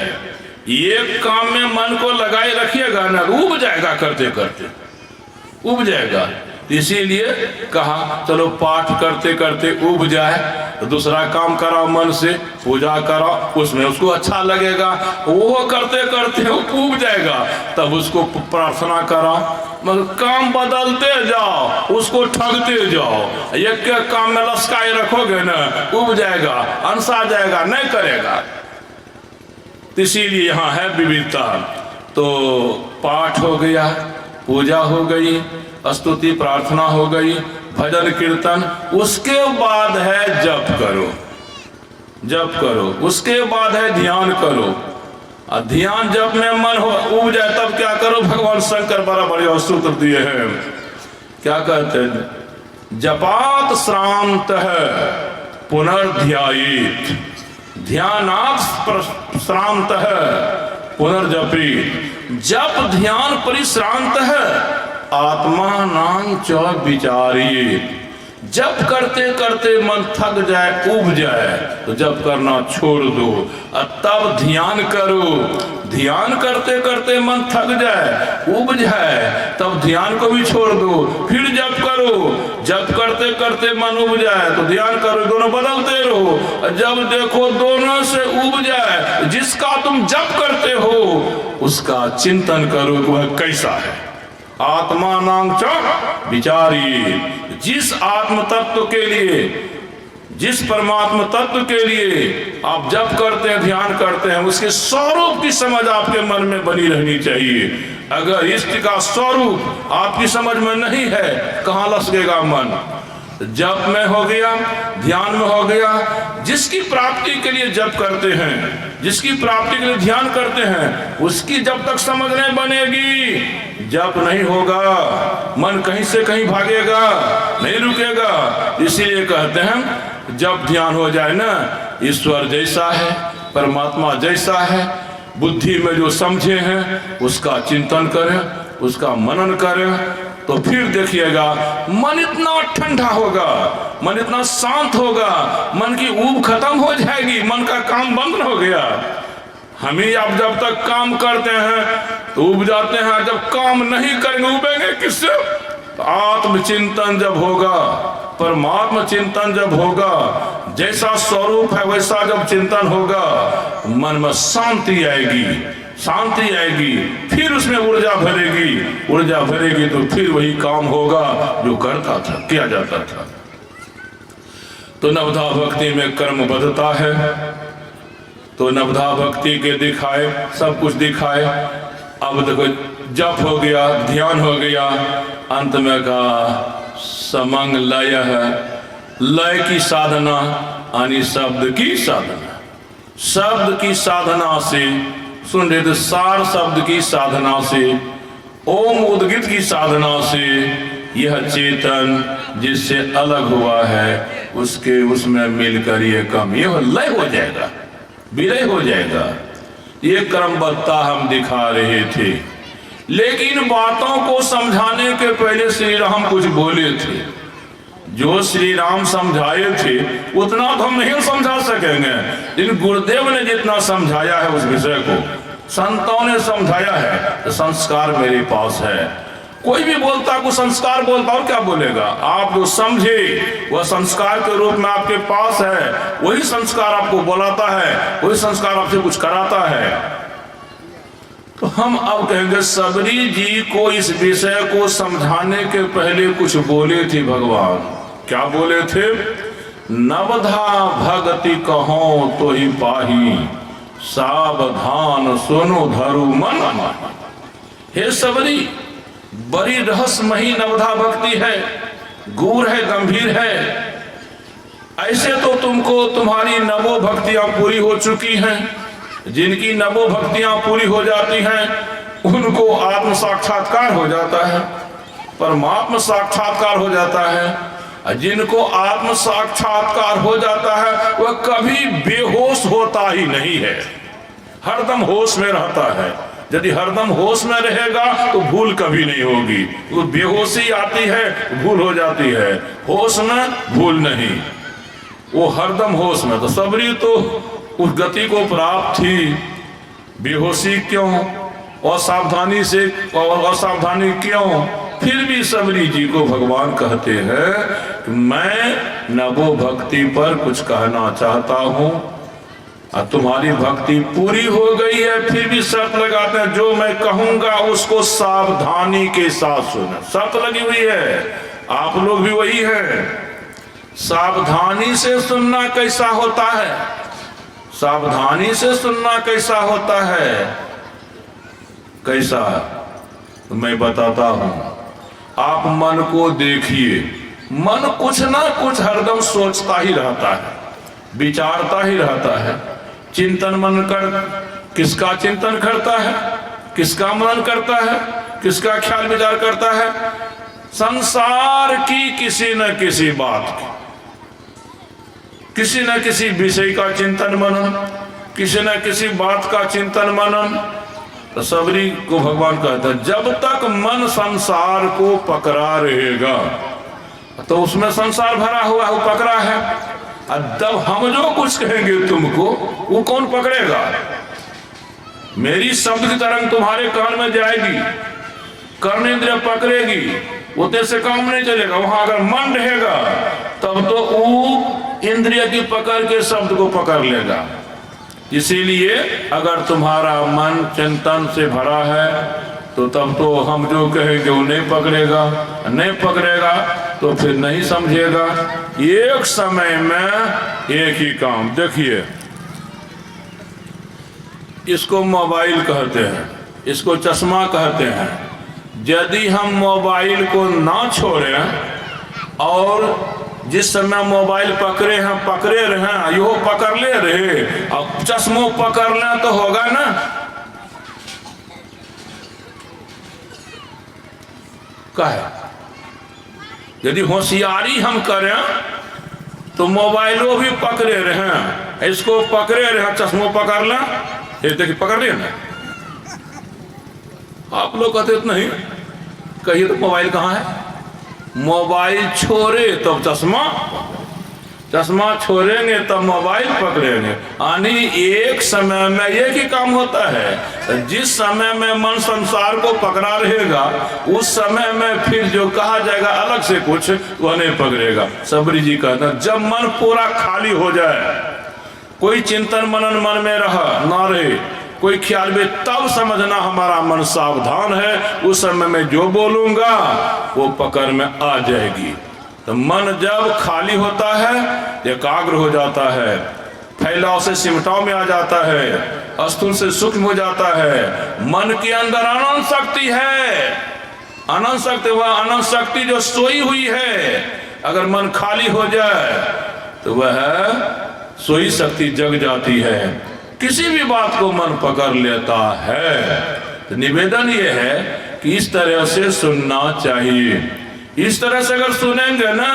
Speaker 1: एक काम में मन को लगाए रखिएगा ना, उब जाएगा, करते करते उब जाएगा। इसीलिए कहा चलो पाठ करते करते उब जाए तो दूसरा काम कराओ, मन से पूजा कराओ, उसमें उसको अच्छा लगेगा, वो करते करते उब जाएगा, तब उसको प्रार्थना कराओ। मगर काम बदलते जाओ, उसको ठगते जाओ, एक काम में लस्काए रखोगे ना, उब जाएगा, अनसा जाएगा, नहीं करेगा। इसीलिए यहाँ है विविधता। तो पाठ हो गया, पूजा हो गई, स्तुति प्रार्थना हो गई, भजन कीर्तन, उसके बाद है जप करो, जप करो, उसके बाद है ध्यान करो। और ध्यान जप में मन हो उब जाए तब क्या करो? भगवान शंकर बड़ा बढ़िया सूत्र दिए हैं, क्या कहते हैं? जपात श्रांत है पुनर्ध्यायित, ध्यानात् श्रांत है पुनर्जपी। जप ध्यान परिश्रांत है, आत्मा नाम च विचारित। जप करते करते मन थक जाए, उब जाए, तो जप करना छोड़ दो और तब ध्यान करो। ध्यान करते करते मन थक जाए, उब जाए, तब ध्यान को भी छोड़ दो, फिर जप करो। जब करते करते मन उब जाए तो ध्यान करो, दोनों बदलते रहो। जब देखो दोनों से उब जाए, जिसका तुम जप करते हो उसका चिंतन करो कि वह कैसा है। आत्मा नाम च विचारी, जिस आत्म तत्व के लिए, जिस परमात्मा तत्व के लिए आप जप करते हैं, ध्यान करते हैं, उसके स्वरूप की समझ आपके मन में बनी रहनी चाहिए। अगर इष्ट का स्वरूप आपकी समझ में नहीं है, कहाँ लसकेगा मन? जप में हो गया, ध्यान में हो गया। जिसकी प्राप्ति के लिए जप करते हैं, जिसकी प्राप्ति के लिए ध्यान करते हैं, उसकी जब तक समझ नहीं बनेगी, जप नहीं होगा, मन कहीं से कहीं भागेगा, नहीं रुकेगा। इसीलिए कहते हैं जब ध्यान हो जाए ना, ईश्वर जैसा है, परमात्मा जैसा है, बुद्धि में जो समझे हैं उसका चिंतन करें, उसका मनन करें, तो फिर देखिएगा मन इतना ठंडा होगा, मन इतना शांत होगा, मन की ऊब खत्म हो जाएगी, मन का काम बंद हो गया। हम ही आप जब तक काम करते हैं तो उब जाते हैं, जब काम नहीं करेंगे उबेंगे किससे? तो आत्मचिंतन जब होगा, परमात्मा चिंतन जब होगा, जैसा स्वरूप है वैसा जब चिंतन होगा, मन में शांति आएगी, शांति आएगी, फिर उसमें ऊर्जा भरेगी, ऊर्जा भरेगी तो फिर वही काम होगा जो करता था, किया जाता था। तो नवधा भक्ति में कर्म बधता है, तो नवधा भक्ति के दिखाए सब कुछ दिखाए। अब देखो जप हो गया, ध्यान हो गया, अंत में कहा समंग लय है। लय की साधना यानी शब्द की साधना, शब्द की साधना से, सुन रहे थे, सार शब्द की साधना से, ओम उद्गित की साधना से यह चेतन जिससे अलग हुआ है उसके उसमें मिलकर ये कम, यह लय हो जाएगा, विलय हो जाएगा। ये क्रमबद्धता हम दिखा रहे थे, लेकिन बातों को समझाने के पहले श्री राम कुछ बोले थे। जो श्री राम समझाए थे उतना तो हम नहीं समझा सकेंगे, लेकिन गुरुदेव ने जितना समझाया है उस विषय को, संतों ने समझाया है, तो संस्कार मेरे पास है। कोई भी बोलता को संस्कार बोलता, और क्या बोलेगा? आप जो समझे वह संस्कार के रूप में आपके पास है, वही संस्कार आपको बुलाता है, वही संस्कार आपसे कुछ कराता है। तो हम अब कहेंगे सबरी जी को इस विषय को समझाने के पहले कुछ बोले थे भगवान। क्या बोले थे? नवधा भगति कहो तो ही पाही, सावधान सुनो धरु मन। हे सबरी, बड़ी रहस्यमयी नवधा भक्ति है, गूढ़ है, गंभीर है। ऐसे तो तुमको तुम्हारी नवो भक्तियां पूरी हो चुकी हैं। जिनकी नवो भक्तियां पूरी हो जाती हैं उनको आत्म साक्षात्कार हो जाता है, परमात्मा साक्षात्कार हो जाता है। जिनको आत्म साक्षात्कार हो जाता है वह कभी बेहोश होता ही नहीं है, हरदम होश में रहता है। यदि हरदम होश में रहेगा तो भूल कभी नहीं होगी। वो बेहोशी आती है, भूल हो जाती है, होश में भूल नहीं, वो हरदम होश में। तो सबरी तो उस गति को प्राप्त थी। बेहोशी क्यों, असावधानी से, असावधानी क्यों? फिर भी सबरी जी को भगवान कहते हैं कि मैं नवो भक्ति पर कुछ कहना चाहता हूं। तुम्हारी भक्ति पूरी हो गई है, फिर भी शर्त लगाते हैं जो मैं कहूंगा उसको सावधानी के साथ सुना। शर्त लगी हुई है, आप लोग भी वही है। सावधानी से सुनना कैसा होता है? सावधानी से सुनना कैसा होता है? कैसा? तो मैं बताता हूं। आप मन को देखिए, मन कुछ ना कुछ हरदम सोचता ही रहता है, विचारता ही रहता है। चिंतन मन कर, किसका चिंतन करता है, किसका मनन करता है, किसका ख्याल विचार करता है? संसार की किसी न किसी बात की, किसी न किसी विषय का चिंतन मनन, किसी न किसी बात का चिंतन मनन। तो सबरी को भगवान कहता है जब तक मन संसार को पकड़ा रहेगा, तो उसमें संसार भरा हुआ है, पकड़ा है। जब हम जो कुछ कहेंगे तुमको, वो कौन पकड़ेगा? मेरी शब्द की तरंग तुम्हारे कान में जाएगी, कर्णेंद्रिय पकड़ेगी, उतने से काम नहीं चलेगा। वहां अगर मन रहेगा तब तो वो इंद्रिय की पकड़ के शब्द को पकड़ लेगा। इसीलिए अगर तुम्हारा मन चिंतन से भरा है तो तब तो हम जो कहेंगे वो नहीं पकड़ेगा, नहीं पकड़ेगा तो फिर नहीं समझेगा। एक समय में एक ही काम। देखिए, इसको मोबाइल कहते हैं, इसको चश्मा कहते हैं। यदि हम मोबाइल को ना छोड़ें और जिस समय मोबाइल पकड़े रहे, यो पकड़ ले रहे, अब चश्मों पकड़ना तो होगा ना। क्या है, यदि होशियारी हम करें तो मोबाइलों भी पकड़े रहे, इसको पकड़े रहे, चश्मों पकड़ लें, ये देखिए पकड़ रहे ना। आप लोग कहते नहीं, कहिए तो मोबाइल कहाँ है? मोबाइल छोड़े तब चश्मा, चश्मा छोड़ेंगे तब मोबाइल पकड़ेंगे। यानी एक समय में एक ही काम होता है। जिस समय में मन संसार को पकड़ा रहेगा उस समय में फिर जो कहा जाएगा अलग से कुछ वह नहीं पकड़ेगा। सबरी जी कहते हैं जब मन पूरा खाली हो जाए, कोई चिंतन मनन मन में ना रहे, कोई ख्याल में, तब समझना हमारा मन सावधान है। उस समय में जो बोलूंगा वो पकड़ में आ जाएगी। तो मन जब खाली होता है, एकाग्र हो जाता है, फैलाव से सिमटाव में आ जाता है, स्थूल से सूक्ष्म हो जाता है। मन के अंदर अनंत शक्ति है, अनंत शक्ति, वह अनंत शक्ति जो सोई हुई है, अगर मन खाली हो जाए तो वह सोई शक्ति जग जाती है, किसी भी बात को मन पकड़ लेता है। तो निवेदन यह है कि इस तरह से सुनना चाहिए। इस तरह से अगर सुनेंगे ना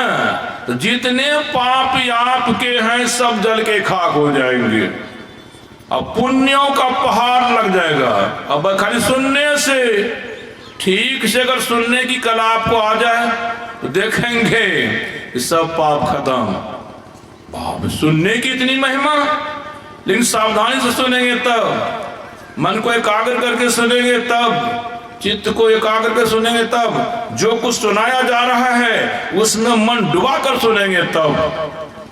Speaker 1: तो जितने पाप आपके हैं सब जल के खाक हो जाएंगे। अब पुण्यों का पहाड़ लग जाएगा। अब खाली सुनने से, ठीक से अगर सुनने की कला आपको आ जाए तो देखेंगे कि सब पाप खत्म। बाप, सुनने की इतनी महिमा, लेकिन सावधानी से सुनेंगे तब, मन को एकाग्र करके सुनेंगे तब, चित्त को एकाग्र करके सुनेंगे तब, जो कुछ सुनाया जा रहा है उसमें मन डुबा कर सुनेंगे तब,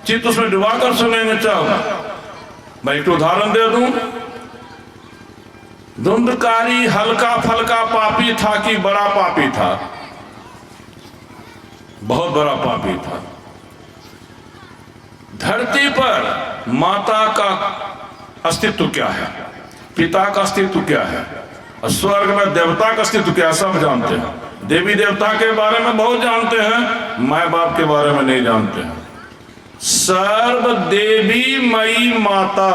Speaker 1: चित्त उसमें डुबा कर सुनेंगे तब। मैं एक उदाहरण दे दूं। धुंधकारी हल्का फल्का पापी था कि बड़ा पापी था? बहुत बड़ा पापी था। धरती पर माता का अस्तित्व क्या है, पिता का अस्तित्व क्या है, और स्वर्ग में देवता का अस्तित्व क्या है, सब जानते हैं। देवी देवता के बारे में बहुत जानते हैं, माँ बाप के बारे में नहीं जानते हैं। सर्व देवी मयी माता,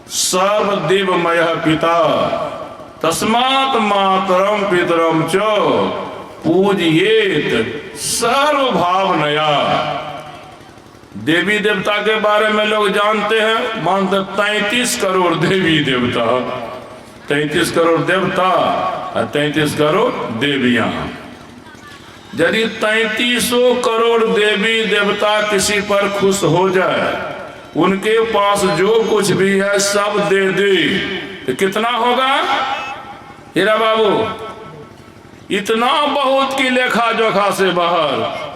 Speaker 1: सर्व देवमय पिता, तस्मात् मातरम पितरम च पूजयेत सर्व भावनया। देवी देवता के बारे में लोग जानते हैं, मानते 33 करोड़ देवी देवता, 33 करोड़ देवता और 33 करोड़ देवियां। यदि 3300 करोड़ देवी देवता किसी पर खुश हो जाए, उनके पास जो कुछ भी है सब दे दे, तो कितना होगा हीरा बाबू? इतना बहुत की लेखा जोखा से बाहर।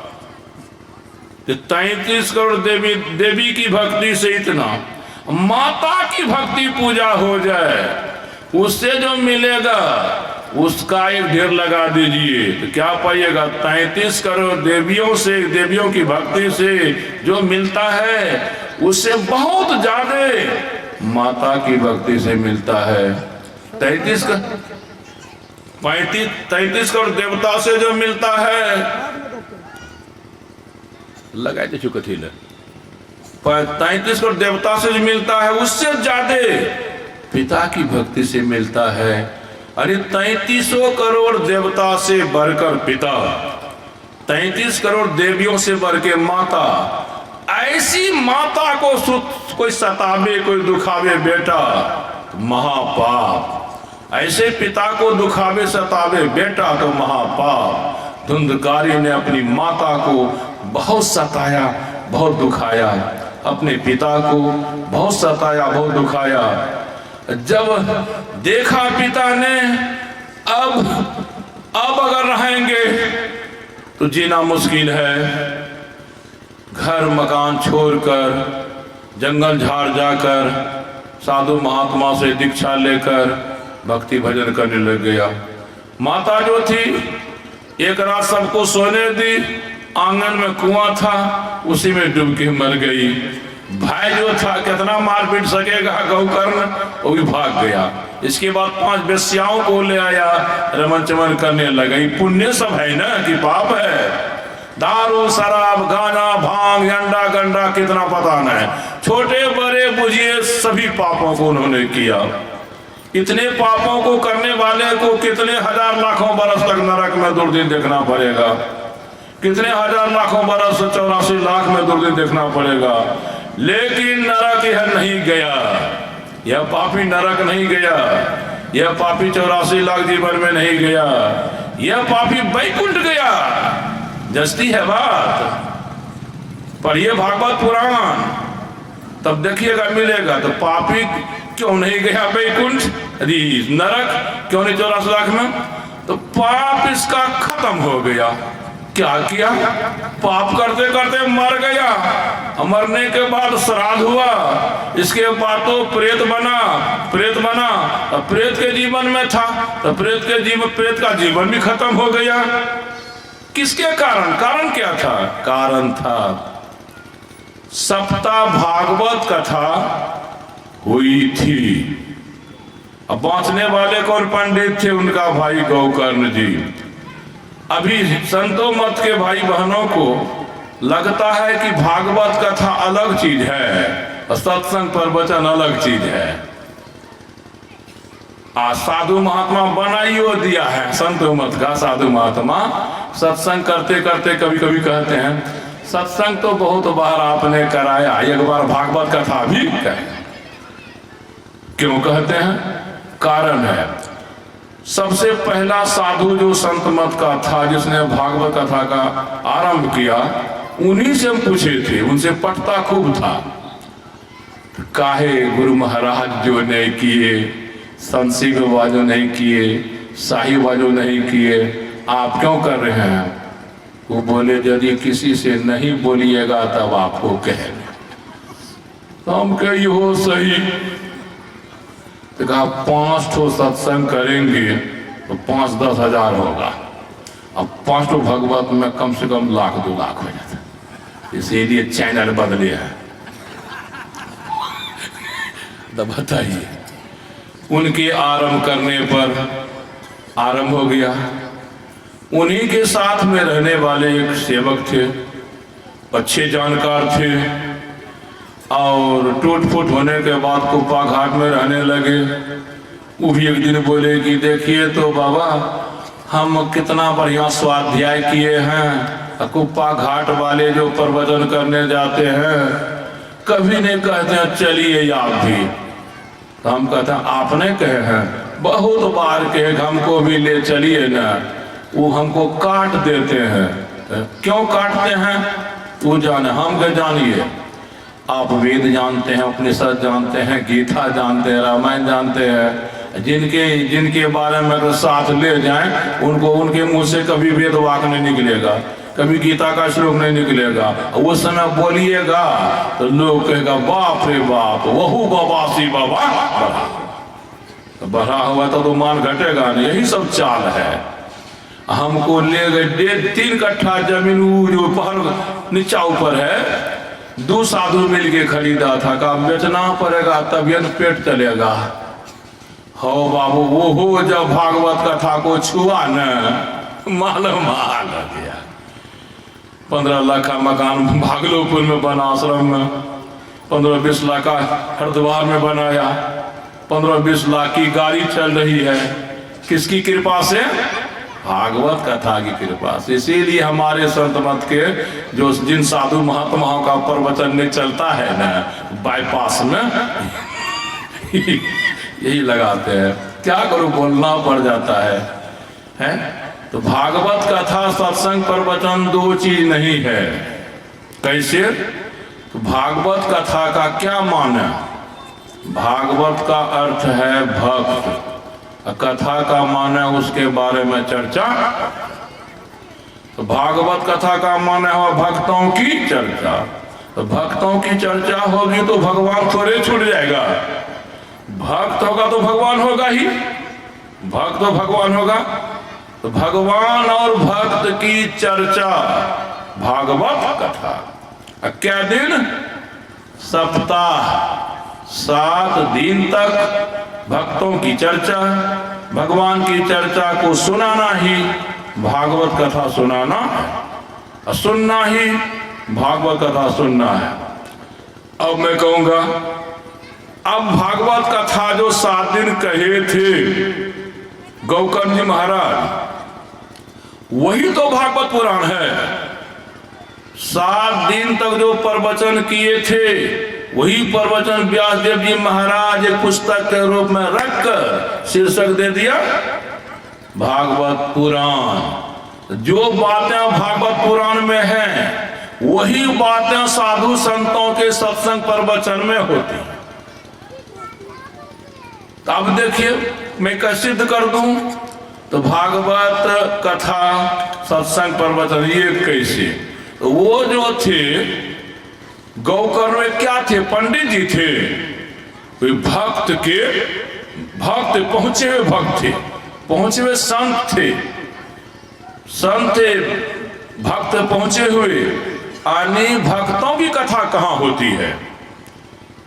Speaker 1: 33 करोड़ देवी की भक्ति से इतना, माता की भक्ति पूजा हो जाए, उससे जो मिलेगा उसका एक ढेर लगा दीजिए तो क्या पाइएगा? 33 करोड़ देवियों से, देवियों की भक्ति से जो मिलता है उससे बहुत ज्यादा माता की भक्ति से मिलता है। 33 करोड़ देवता से जो मिलता है लगाए थे चुकथी ले, 33 करोड़ देवता से जो मिलता है उससे ज्यादा पिता की भक्ति से मिलता है। अरे 33 करोड़ देवता से बढ़कर पिता, 33 करोड़ देवियों से बढ़ के माता। ऐसी माता को कोई सतावे, कोई दुखावे बेटा, महापाप। ऐसे पिता को दुखावे सतावे बेटा तो महापाप। धुंधकारी ने अपनी माता को बहुत सताया, बहुत दुखाया, अपने पिता को बहुत सताया, बहुत दुखाया। जब देखा पिता ने अब अगर रहेंगे तो जीना मुश्किल है। घर मकान छोड़कर जंगल झाड़ जाकर साधु महात्मा से दीक्षा लेकर भक्ति भजन करने लग गया। माता जो थी एक रात सबको सोने दी, आंगन में कुआं था उसी में डूब के मर गई। भाई जो था कितना मार पीट सकेगा गौकर्ण, वो भी भाग गया। इसके बाद 5 वेश्याओं को ले आया, रमन चमन करने लगा। ये पुण्य सब है ना कि पाप है? दारू शराब गाना भांग अंडा गंडा कितना पता नहीं, छोटे बड़े बुझिए सभी पापों को उन्होंने किया। इतने पापों को करने वाले को कितने हजार लाखों बरस तक नरक में दुर्दिन देखना पड़ेगा, कितने हजार लाखों बरस 84 लाख में दुर्दिन देखना पड़ेगा। लेकिन नरक यह नहीं गया, यह पापी नरक नहीं गया, यह पापी 84 लाख जीवन में नहीं गया, यह पापी वैकुंठ गया। जस्ती है बात। पढ़िए भागवत पुराण तब देखिएगा मिलेगा। तो पापी क्यों नहीं गया वैकुंठ, नरक क्यों नहीं 84 लाख में? तो पाप इसका खत्म हो गया। क्या किया? पाप करते करते मर गया, मरने के बाद श्राद्ध हुआ, इसके बाद तो प्रेत बना, प्रेत के जीवन में था तो प्रेत का जीवन भी खत्म हो गया। किसके कारण? कारण क्या था? कारण था सप्ताह भागवत कथा हुई थी। अब बांचने वाले कौन पंडित थे? उनका भाई गौकर्ण जी। अभी संतों मत के भाई बहनों को लगता है कि भागवत कथा अलग चीज है और सत्संग प्रवचन अलग चीज है। आज साधु महात्मा बनाइयो दिया है संतों मत का। साधु महात्मा सत्संग करते करते कभी कभी कहते हैं सत्संग तो बहुत बार आपने कराया, एक बार भागवत कथा भी कहे। क्यों कहते हैं? कारण है, सबसे पहला साधु जो संत मत का था जिसने भागवत कथा का आरंभ किया, उन्हीं से हम पूछे थे, उनसे पटता खूब था। काहे गुरु महाराज जो नहीं किए, संसी वाजो नहीं किए, शाही वाजो नहीं किए, आप क्यों कर रहे हैं? वो बोले यदि किसी से नहीं बोलिएगा तब आपको कहेंगे। तो हम कही हो सही। तो कहा 5 ठो सत्संग करेंगे तो 5-10 हजार होगा। अब 5 ठो भगवत में कम से कम 1-2 लाख हो जाता, इसीलिए चैनल बदले हैं। तो बताइए, उनके आरंभ करने पर आरंभ हो गया। उन्हीं के साथ में रहने वाले एक सेवक थे, अच्छे जानकार थे, और टूट फूट होने के बाद कुप्पा घाट में रहने लगे। वो भी एक दिन बोले कि देखिए तो बाबा, हम कितना बढ़िया स्वाध्याय किए हैं, कुप्पा घाट वाले जो प्रवचन करने जाते हैं कभी नहीं कहते हैं चलिए आप भी। तो हम कहते हैं आपने कहे हैं, बहुत बार कहे हमको भी ले चलिए ना। वो हमको काट देते हैं। क्यों काटते हैं? वो जाने, हम क्या जानिए। आप वेद जानते हैं, उपनिषद जानते हैं, गीता जानते हैं, रामायण जानते हैं, जिनके बारे में अगर साथ ले जाएं उनको, उनके मुंह से कभी वेद वाक्य नहीं निकलेगा, कभी गीता का श्लोक नहीं निकलेगा। उस समय बोलिएगा तो लोग कहेगा बाप रे बाप, वहू बाबा सी बाबा बढ़ा हुआ तो मान घटेगा नहीं। यही सब चाल है। हमको ले गए 3 कट्ठा जमीन, जो पहाड़ नीचा ऊपर है, 2 साधु मिलके खरीदा था। का बेचना पड़ेगा तब पेट चलेगा। हो बाबू, वो हो जब भागवत कथा को छुआ न, माल हो गया। 15 लाख का मकान भागलपुर में बना, आश्रम में 15-20 लाख का हरिद्वार में बनाया, 15-20 लाख की गाड़ी चल रही है। किसकी कृपा से? भागवत कथा की कृपा से। इसीलिए हमारे संत मत के जो जिन साधु महात्माओं का प्रवचन नहीं चलता है ना, बाईपास में यही लगाते हैं। क्या करो, बोलना पड़ जाता है? तो भागवत कथा सत्संग प्रवचन 2 चीज नहीं है। कैसे? तो भागवत कथा का क्या माने? भागवत का अर्थ है भक्त, कथा का माने उसके बारे में चर्चा। तो भागवत कथा का माने हो भक्तों की चर्चा। तो भक्तों की चर्चा होगी तो भगवान थोड़े छूट जाएगा। भक्त होगा तो भगवान होगा ही, भक्त तो भगवान होगा। तो भगवान और भक्त की चर्चा भागवत कथा। क्या दिन? सप्ताह 7 दिन तक भक्तों की चर्चा, भगवान की चर्चा को सुनाना ही भागवत कथा सुनाना है, सुनना ही भागवत कथा सुनना है। अब मैं कहूंगा, अब भागवत कथा जो 7 दिन कहे थे गौकर्ण जी महाराज, वही तो भागवत पुराण है। 7 दिन तक जो प्रवचन किए थे वही प्रवचन व्यास देव जी महाराज एक पुस्तक के रूप में रखकर शीर्षक दे दिया भागवत पुराण। जो बातें भागवत पुराण में हैं वही बातें साधु संतों के सत्संग प्रवचन में होती हैं। अब देखिए मैं कैसे सिद्ध कर दूं, तो भागवत कथा सत्संग प्रवचन ये कैसे? तो वो जो थे गौकर्ण में क्या थे? पंडित जी थे, कोई भक्त पहुंचे हुए भक्त थे, पहुंचे हुए संत थे, संत थे, भक्त पहुंचे हुए। आने भक्तों की कथा कहाँ होती है?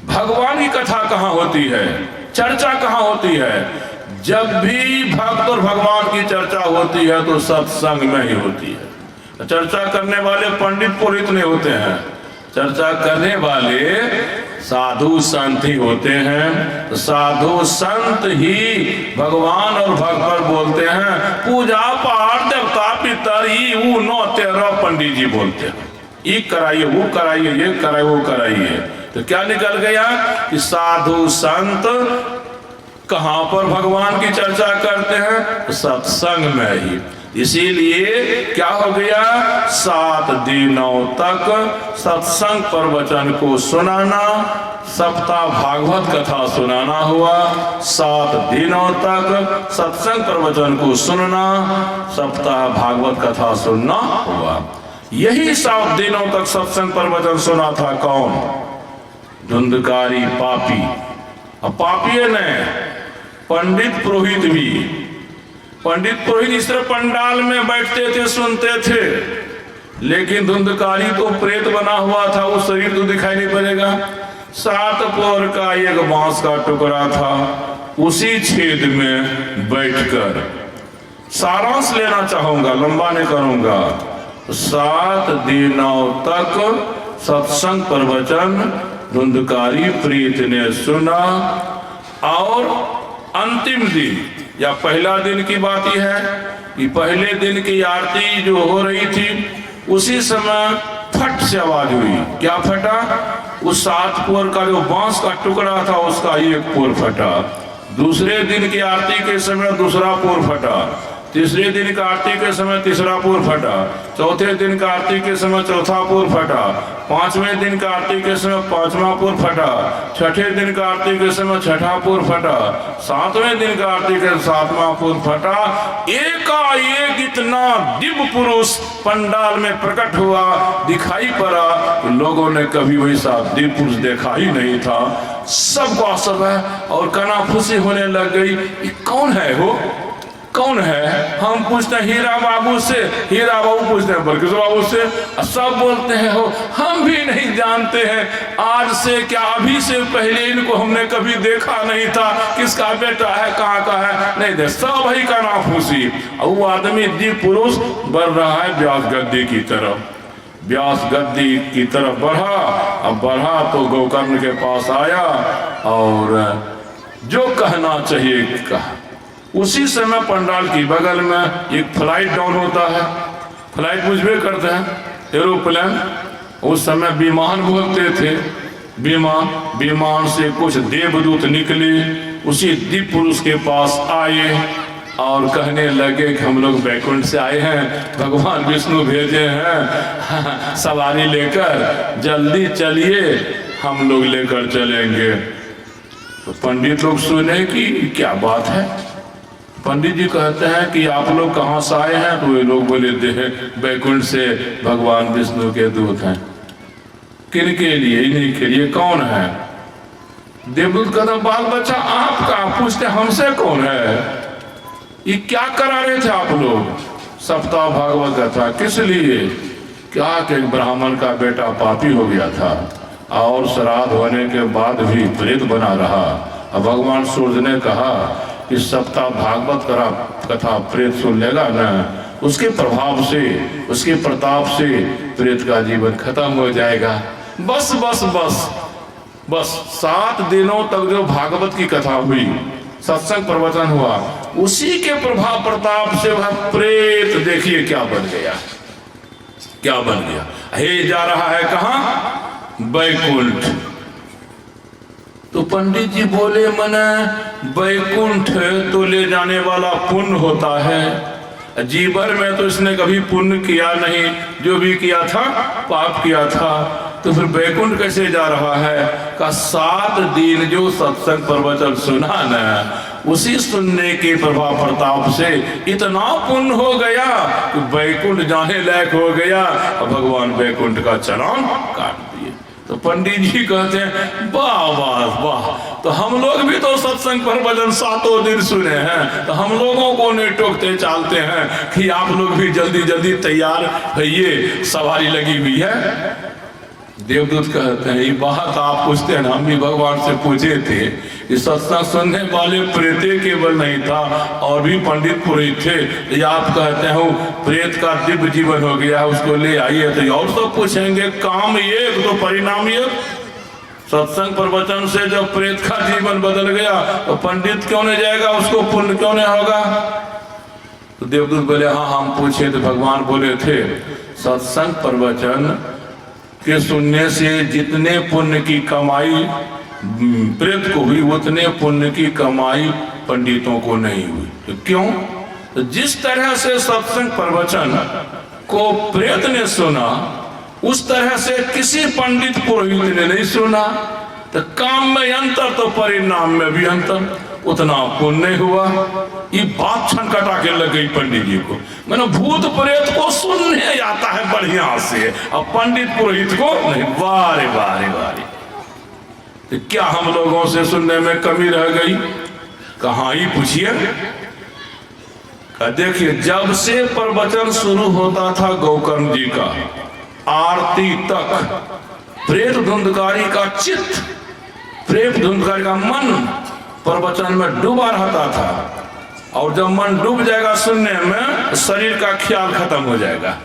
Speaker 1: भगवान की कथा कहाँ होती है? चर्चा कहाँ होती है? जब भी भक्त और भगवान की चर्चा होती है तो सत्संग में ही होती है। चर्चा करने वाले पंडित पुरोहित नहीं होते हैं, चर्चा करने वाले साधु संत ही होते हैं। तो साधु संत ही भगवान और भक्त पर बोलते हैं। पूजा पाठ देवता पितर वो नो 13 पंडित जी बोलते हैं, ये कराइए वो कराइए, ये कराइए वो कराइए। तो क्या निकल गया कि साधु संत कहां पर भगवान की चर्चा करते हैं? सत्संग में ही। इसीलिए क्या हो गया? 7 दिनों तक सत्संग प्रवचन को सुनाना, सप्ताह भागवत कथा सुनाना हुआ। 7 दिनों तक सत्संग प्रवचन को सुनना, सप्ताह भागवत कथा सुनना हुआ। यही 7 दिनों तक सत्संग प्रवचन सुना था कौन? धुंधकारी पापी। अब पापी ने पंडित पुरोहित भी, पंडित पुरोहित इस तरह पंडाल में बैठते थे, सुनते थे, लेकिन धुंधकारी तो प्रेत बना हुआ था, वो शरीर तो दिखाई नहीं पड़ेगा। 7 पोर का एक बांस का टुकड़ा था, उसी छेद में बैठकर सारांश लेना चाहूंगा, लंबा नहीं करूंगा। 7 दिनों तक सत्संग प्रवचन धुंधकारी प्रीत ने सुना। और अंतिम दिन या पहला दिन की बात यह है कि पहले दिन की आरती जो हो रही थी उसी समय फट से आवाज हुई। क्या फटा? उस 7 पोर का जो बांस का टुकड़ा था उसका 1 पोर फटा। दूसरे दिन की आरती के समय दूसरा पोर फटा। तीसरे दिन का आरती के समय तीसरा पोर फटा। चौथे दिन का आरती के समय चौथा पोर फटा। 5वें दिन का आरती के समय 5वां पोर फटा। 6ठे दिन का आरती के समय 6ठा पोर फटा। 7वें दिन का आरती के 7वां पोर फटा। एकाएक इतना दिव्य पुरुष पंडाल में प्रकट हुआ, दिखाई पड़ा। लोगों ने कभी वैसा दिव्य पुरुष देखा ही नहीं था। सबको आश्चर्य और कनाफूसी होने लग गई, ये कौन है? हो कौन है? हम पूछते हैं हीरा बाबू से, हीरा बाबू पूछते हैं बलकिस बाबू से, सब बोलते हैं हो हम भी नहीं जानते हैं। आज से क्या अभी से पहले इनको हमने कभी देखा नहीं था, किसका बेटा है, कहाँ का है, नहीं दे, सब ही का नाफूसी। वो आदमी दिव्य पुरुष बढ़ रहा है व्यास गद्दी की तरफ, व्यास गद्दी की तरफ बढ़ा। अब बढ़ा तो गौकर्ण के पास आया और जो कहना चाहिए कहा। उसी समय पंडाल की बगल में एक फ्लाइट डाउन होता है, फ्लाइट मुझे करते हैं, एरोप्लेन। उस समय विमान बोलते थे, विमान से कुछ देवदूत निकले, उसी दिव्य पुरुष के पास आए और कहने लगे कि हम लोग बैकुंठ से आए हैं, भगवान विष्णु भेजे हैं सवारी लेकर, जल्दी चलिए हम लोग लेकर चलेंगे। तो पंडित लोग सुने कि क्या बात है, पंडित जी कहते हैं कि आप लोग कहाँ से आए हैं? तो वे लोग बोले बैकुंठ से भगवान विष्णु के दूत हैं। किन के लिए? इन्हीं के लिए। कौन है? देवदूत कहते बाल बच्चा आपका। पूछते हमसे कौन है? ये क्या करा रहे थे आप लोग? सप्ताह भागवत कथा। किस लिए? क्या कि ब्राह्मण का बेटा पापी हो गया था और श्राद्ध होने के बाद भी प्रेत बना रहा। अब भगवान सूर्य ने कहा कि सप्ताह भागवत कथा प्रेत सुन लेगा ना, उसके प्रभाव से, उसके प्रताप से प्रेत का जीवन खत्म हो जाएगा। बस बस बस बस 7 दिनों तक जो भागवत की कथा हुई, सत्संग प्रवचन हुआ, उसी के प्रभाव प्रताप से वह प्रेत देखिए क्या बन गया, क्या बन गया। हे जा रहा है कहां? बैकुंठ। तो पंडित जी बोले मने बैकुंठ तो ले जाने वाला पुण्य होता है। जीवन में तो इसने कभी पुण्य किया नहीं, जो भी किया था पाप किया था, तो फिर बैकुंठ कैसे जा रहा है? का 7 दिन जो सत्संग प्रवचन सुना न, उसी सुनने के प्रभाव प्रताप से इतना पुण्य हो गया कि बैकुंठ जाने लायक हो गया। भगवान बैकुंठ का चलान काट दिए। तो पंडित जी कहते हैं वाह वाह वाह, तो हम लोग भी तो सत्संग प्रवचन 7 दिन सुने हैं, तो हम लोगों को नहीं टोकते चालते हैं कि आप लोग भी जल्दी जल्दी तैयार होइए, सवारी लगी हुई है। देवदूत कहते हैं ये बात आप पूछते हैं ना, हम भी भगवान से पूछे थे कि सत्संग सुनने वाले प्रेते केवल नहीं था और भी पंडित पुरोहित थे। या आप कहते हो प्रेत का दिव्य जीवन हो गया, उसको ले आइए, तो और सब पूछेंगे काम ये तो परिणाम ये। सत्संग प्रवचन से जब प्रेत का जीवन बदल गया तो पंडित क्यों नहीं जाएगा, उसको पुण्य क्यों नहीं होगा? तो देवदूत बोले हाँ हम पूछे। तो भगवान बोले थे सत्संग प्रवचन के सुनने से जितने पुण्य की कमाई प्रेत को हुई, उतने पुण्य की कमाई पंडितों को नहीं हुई। तो क्यों? तो जिस तरह से सत्संग प्रवचन को प्रेत ने सुना, उस तरह से किसी पंडित पुरोहित ने नहीं सुना। तो काम में अंतर तो परिणाम में भी अंतर, उतना पुण्य नहीं हुआ। ये बात छनकटा के लग गई पंडित जी को। मैंने भूत प्रेत को सुनने आता है बढ़िया से, अब पंडित पुरोहित को नहीं। वारे वारे वारे, तो क्या हम लोगों से सुनने में कमी रह गई? कहाँ ही पूछिए। देखिए जब से प्रवचन शुरू होता था गौकर्ण जी का, आरती तक प्रेत धुंधकारी का चित्त, प्रेत धुंधकारी का मन प्रवचन में डूबा रहता था। और जब मन डूब जाएगा सुनने में, शरीर का ख्याल खत्म हो जाएगा,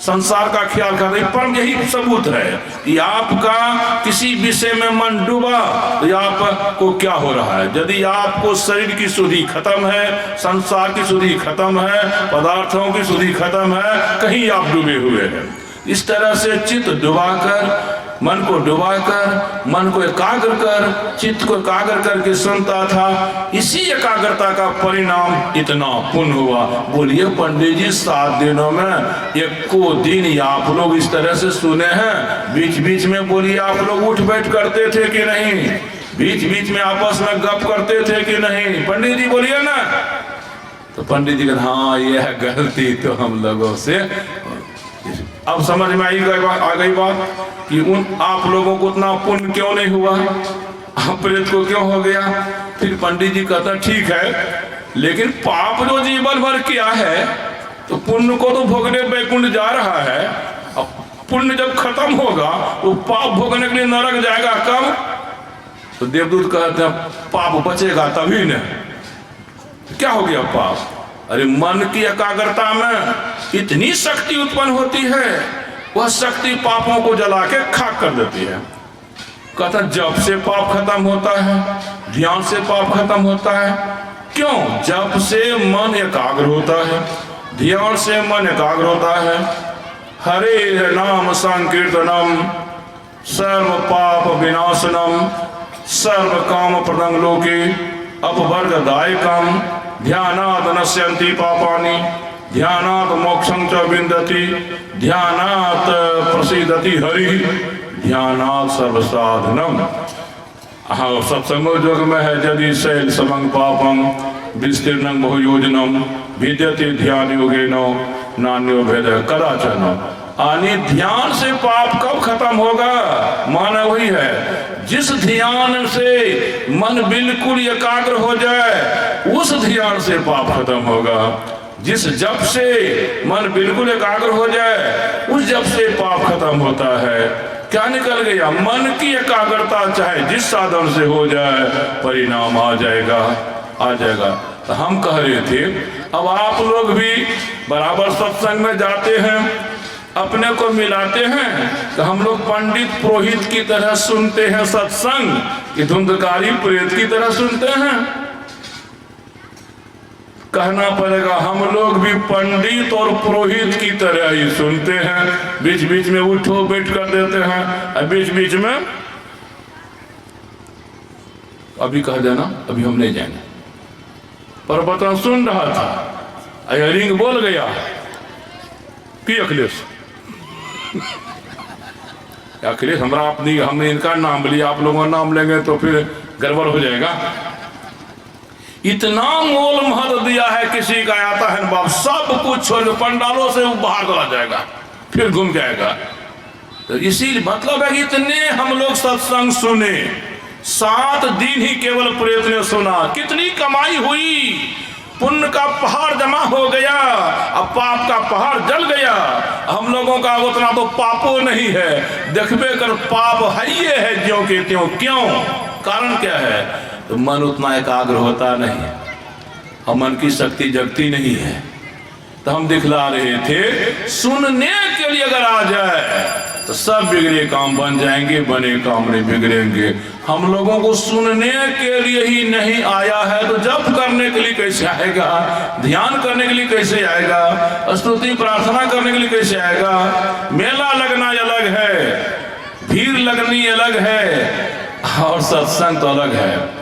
Speaker 1: संसार का ख्याल खत्म। पर यही सबूत है कि आपका किसी विषय में मन डूबा तो आपको क्या हो रहा है। यदि आपको शरीर की शुद्धि खत्म है, संसार की शुद्धि खत्म है, पदार्थों की शुद्धि खत्म है, कहीं आप डूबे हुए हैं। इस तरह से चित्त डुबाकर, मन को डुबाकर, मन को एकाग्र कर, चित्त को एकाग्र करके सुनता था। इसी एकाग्रता का परिणाम इतना पुण्य हुआ। बोलिए पंडित जी 7 दिनों में 1 दिन आप लोग इस तरह से सुने हैं? बीच बीच में बोलिए आप लोग उठ बैठ करते थे कि नहीं? बीच बीच में आपस में गप करते थे कि नहीं? पंडित जी बोलिए ना। तो पंडित जी कहते हाँ यह गलती तो हम लोगों से। अब समझ में आ गई बात कि उन आप लोगों को उतना पुण्य क्यों नहीं हुआ, प्रेत को क्यों हो गया। फिर पंडित जी कहता ठीक है, लेकिन पाप जो जीवन भर किया है तो पुण्य को तो भोगने बैकुंठ जा रहा है। अब पुण्य जब खत्म होगा तो पाप भोगने के लिए नरक जाएगा कब? तो देवदूत कहते हैं पाप बचेगा तभी न। क्या हो गया पाप? अरे मन की एकाग्रता में इतनी शक्ति उत्पन्न होती है, वह शक्ति पापों को जला के खाक कर देती है। कहता जब से पाप खत्म होता है, ध्यान से पाप खत्म होता है। क्यों? जब से मन एकाग्र होता है, ध्यान से मन एकाग्र होता है। हरे नाम संकीर्तनम सर्व पाप विनाशनम सर्व काम प्रदं लोके अपवर्गदायकम ध्यानात् नश्यन्ति पापानि ध्यानात् मोक्षं च विन्दति ध्यानात् प्रसीदति हरि ध्यानात् सर्वसाधनम। सत्संग योग में है यदि शैल समंग पापम विस्तीर्णं बहुयोजनम विद्यते ध्यान योगेन नान्यो भेद कदाचन। आनी ध्यान से पाप कब खत्म होगा? माना वही है, जिस ध्यान से मन बिल्कुल एकाग्र हो जाए उस ध्यान से पाप खत्म होगा। जिस जप से मन बिल्कुल एकाग्र हो जाए उस जप से पाप खत्म होता है। क्या निकल गया? मन की एकाग्रता चाहे जिस साधन से हो जाए परिणाम आ जाएगा, आ जाएगा। तो हम कह रहे थे अब आप लोग भी बराबर सत्संग में जाते हैं, अपने को मिलाते हैं, तो हम लोग पंडित पुरोहित की तरह सुनते हैं सत्संग कि धुंधकारी प्रेत की तरह सुनते हैं? कहना पड़ेगा हम लोग भी पंडित और पुरोहित की तरह ही सुनते हैं। बीच बीच में उठो बैठ कर देते हैं, और बीच बीच में अभी कह देना अभी हम नहीं जाएंगे, पर बता सुन रहा था रिंग बोल गया कि अखिलेश अखिलेश हमारा अपनी हमने इनका नाम लिया, आप लोगों का नाम लेंगे तो फिर गड़बड़ हो जाएगा। इतना मोल महत्व दिया है, किसी का आता है बाप सब कुछ छोड़ पंडालों से बाहर चला जाएगा फिर घूम के आएगा। तो इसी मतलब है कि इतने हम लोग सत्संग सुने, 7 दिन ही केवल प्रेत ने सुना, कितनी कमाई हुई, पुण्य का पहाड़ जमा हो गया, अब पाप का पहाड़ जल गया। हम लोगों का उतना तो पापो नहीं है, देखबे कर पाप है ये है ज्यों के त्यों। क्यों? कारण क्या है? तो मन उतना एकाग्र होता नहीं और मन की शक्ति जगती नहीं है। तो हम दिखला रहे थे सुनने के लिए अगर आ जाए तो सब बिगड़े काम बन जाएंगे, बने काम नहीं बिगड़ेंगे। हम लोगों को सुनने के लिए ही नहीं आया है तो जप करने के लिए कैसे आएगा? ध्यान करने के लिए कैसे आएगा? स्तुति प्रार्थना करने के लिए कैसे आएगा? मेला लगना अलग है, भीड़ लगनी अलग है और सत्संग तो अलग है।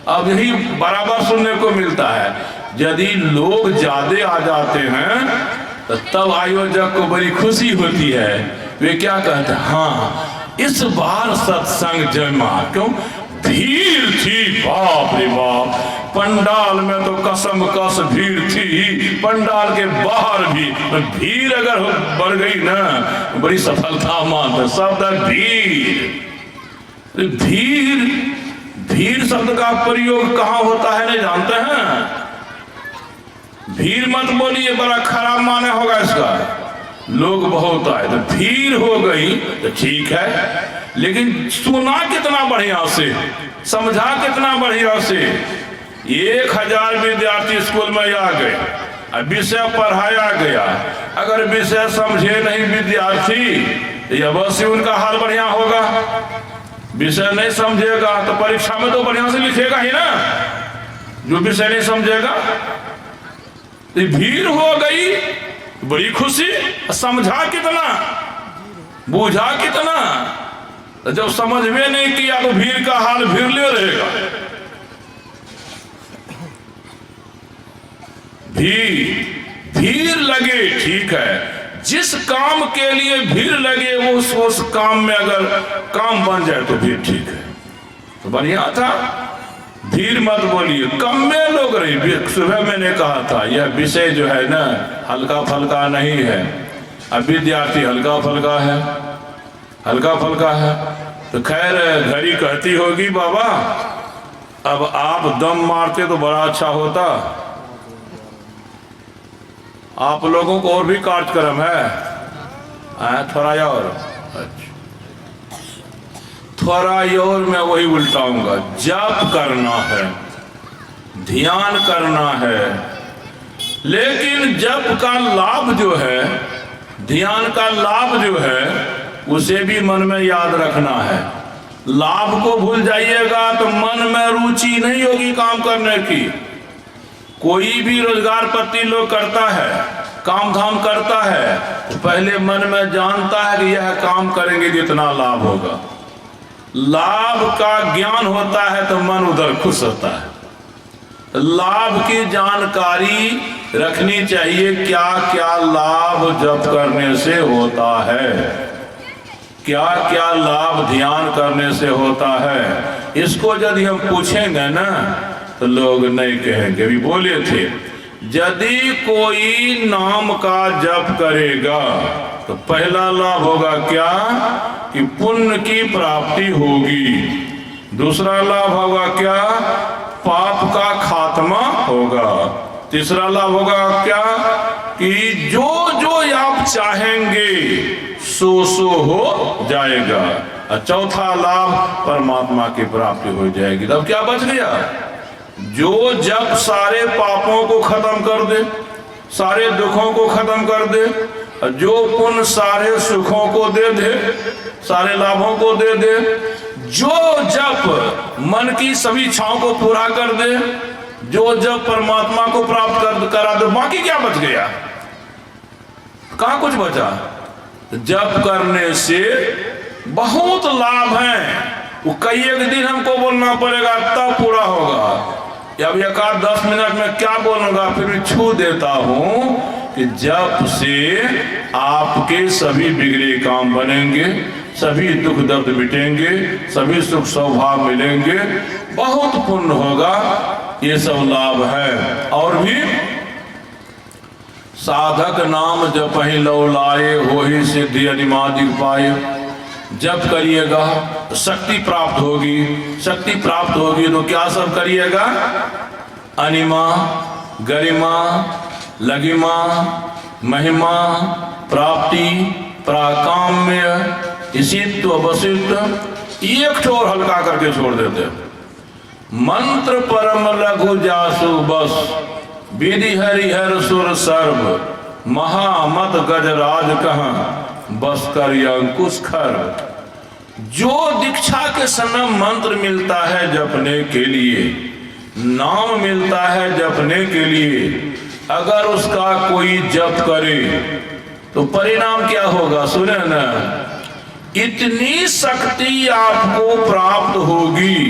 Speaker 1: अब यही बराबर सुनने को मिलता है। यदि लोग ज्यादा आ जाते हैं तो तब आयोजक को बड़ी खुशी होती है। वे क्या कहते हैं? हाँ इस बार सत्संग जमा। क्यों? भीड़ थी, बाप रे बाप, पंडाल में तो कसम कस भीड़ थी, पंडाल के बाहर भी भीड़ अगर बढ़ गई ना बड़ी सफलता मानते। शब्द भीड़, भीड़ भीड़ शब्द का प्रयोग कहाँ होता है नहीं जानते हैं? भीड़ मत बोलिए, बड़ा खराब माने होगा इसका। लोग बहुत आए तो भीड़ हो गई तो ठीक है, लेकिन सुना कितना बढ़िया से, समझा कितना बढ़िया से। 1000 विद्यार्थी स्कूल में आ गए, अब विषय पढ़ाया गया, अगर विषय समझे नहीं विद्यार्थी तो अवश्य उनका हाल बढ़िया होगा। विषय नहीं समझेगा तो परीक्षा में तो बढ़िया से लिखेगा ही ना, जो विषय नहीं समझेगा। तो भीड़ हो गई, बड़ी खुशी, समझा कितना, बूझा कितना, तो जब समझ में नहीं किया तो भीड़ का हाल भीड़ ले रहेगा। भीड़ लगे ठीक है, जिस काम के लिए भीड़ लगे उस काम में अगर काम बन जाए तो भीड़ ठीक है, तो बढ़िया था। भीड़ मत बोलिए, कम में लोग रही। सुबह मैंने कहा था यह विषय जो है ना हल्का फल्का नहीं है। अब विद्यार्थी हल्का फल्का है, हल्का फल्का है तो खैर घड़ी कहती होगी बाबा अब आप दम मारते तो बड़ा अच्छा होता। आप लोगों को और भी कार्यक्रम है थोड़ा और, अच्छा थोड़ा और मैं वही उल्टाऊंगा। जप करना है, ध्यान करना है, लेकिन जप का लाभ जो है, ध्यान का लाभ जो है उसे भी मन में याद रखना है। लाभ को भूल जाइएगा तो मन में रुचि नहीं होगी काम करने की। कोई भी रोजगार पत्ती लोग करता है, काम धाम करता है तो पहले मन में जानता है कि यह काम करेंगे जितना लाभ होगा। लाभ का ज्ञान होता है तो मन उधर खुश होता है। लाभ की जानकारी रखनी चाहिए, क्या क्या लाभ जप करने से होता है, क्या क्या लाभ ध्यान करने से होता है। इसको यदि हम पूछेंगे ना तो लोग नहीं कहेंगे। अभी बोले थे यदि कोई नाम का जप करेगा तो पहला लाभ होगा क्या कि पुण्य की प्राप्ति होगी। दूसरा लाभ होगा क्या, पाप का खात्मा होगा। तीसरा लाभ होगा क्या कि जो जो आप चाहेंगे सो सो हो जाएगा। और चौथा लाभ परमात्मा की प्राप्ति हो जाएगी। तब क्या बच गया, जो जब सारे पापों को खत्म कर दे, सारे दुखों को खत्म कर दे, जो पुण्य सारे सुखों को दे दे, सारे लाभों को दे दे, जो जब मन की सभी इच्छाओं को पूरा कर दे, जो जब परमात्मा को प्राप्त करा दे, बाकी क्या बच गया, कहां कुछ बचा। जप करने से बहुत लाभ हैं, वो कई एक दिन हमको बोलना पड़ेगा तब पूरा होगा। अब एक आध 10 मिनट में क्या बोलूंगा, फिर भी छू देता हूं कि जप से आपके सभी बिगड़े काम बनेंगे, सभी दुख दर्द मिटेंगे, सभी सुख सौभाग्य मिलेंगे, बहुत पुण्य होगा। ये सब लाभ है। और भी साधक नाम जपहि लौ लाए, हो ही सिद्धि अनिमादिक पाए। जप करिएगा तो शक्ति प्राप्त होगी, शक्ति प्राप्त होगी तो क्या सब करिएगा, अनिमा, गरिमा, लगिमा, महिमा, प्राप्ति, प्राकाम्य, इसित्व, वसित्व, एक ठोर हल्का करके छोड़ देते। मंत्र परम लघु जासु बस, विधि हरिहर सुर सर्व, महामत गजराज कहाँ, बस कर अंकुश खर। जो दीक्षा के समय मंत्र मिलता है जपने के लिए, नाम मिलता है जपने के लिए, अगर उसका कोई जप करे तो परिणाम क्या होगा, सुने ना, इतनी शक्ति आपको प्राप्त होगी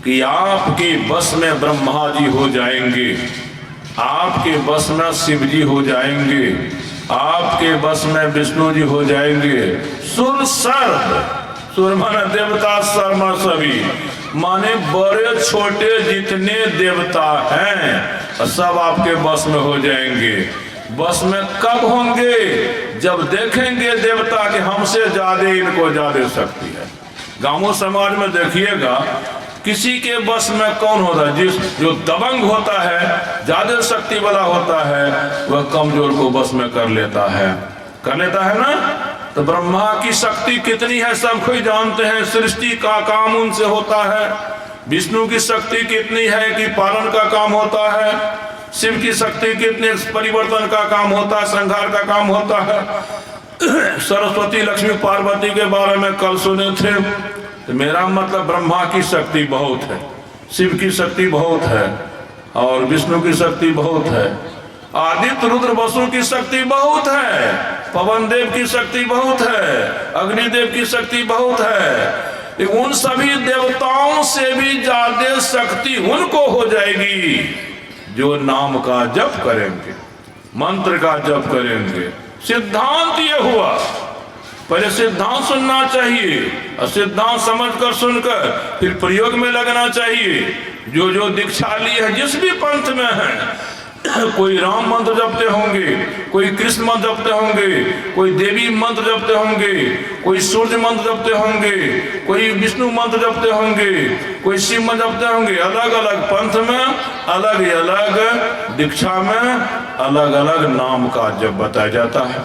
Speaker 1: कि आपके बस में ब्रह्मा जी हो जाएंगे, आपके बस में शिव जी हो जाएंगे, आपके बस में विष्णु जी हो जाएंगे। सुर सर्व, सुर माने देवता, सर्व सभी माने बड़े छोटे जितने देवता हैं सब आपके बस में हो जाएंगे। बस में कब होंगे, जब देखेंगे देवता कि हमसे ज्यादा इनको ज्यादा शक्ति है। गांवों समाज में देखिएगा किसी के बस में कौन होता है, जो दबंग होता है, ज्यादा शक्ति वाला होता है, वह कमजोर को बस में कर लेता है ना। तो ब्रह्मा की शक्ति कितनी है सब कोई जानते हैं, सृष्टि का काम उनसे होता है। विष्णु की शक्ति कितनी है कि पालन का काम होता है। शिव की शक्ति कितने, परिवर्तन का काम होता है, संहार का काम होता है। सरस्वती लक्ष्मी पार्वती के बारे में कल सुने थे। तो मेरा मतलब ब्रह्मा की शक्ति बहुत है, शिव की शक्ति बहुत है, और विष्णु की शक्ति बहुत है, आदित्य रुद्र वसु की शक्ति बहुत है, पवन देव की शक्ति बहुत है, अग्निदेव की शक्ति बहुत है। उन सभी देवताओं से भी ज्यादा शक्ति उनको हो जाएगी जो नाम का जप करेंगे, मंत्र का जप करेंगे। सिद्धांत ये हुआ, पहले सिद्धांत सुनना चाहिए और सिद्धांत समझकर सुनकर फिर प्रयोग में लगना चाहिए। जो जो दीक्षा ली है, जिस भी पंथ में है, कोई राम मंत्र जपते होंगे, कोई कृष्ण मंत्र जपते होंगे, कोई देवी मंत्र जपते होंगे, कोई सूर्य मंत्र जपते होंगे, कोई विष्णु मंत्र जपते होंगे, कोई शिव मंत्र जपते होंगे। अलग अलग पंथ में, अलग अलग दीक्षा में अलग अलग नाम का जप बताया जाता है।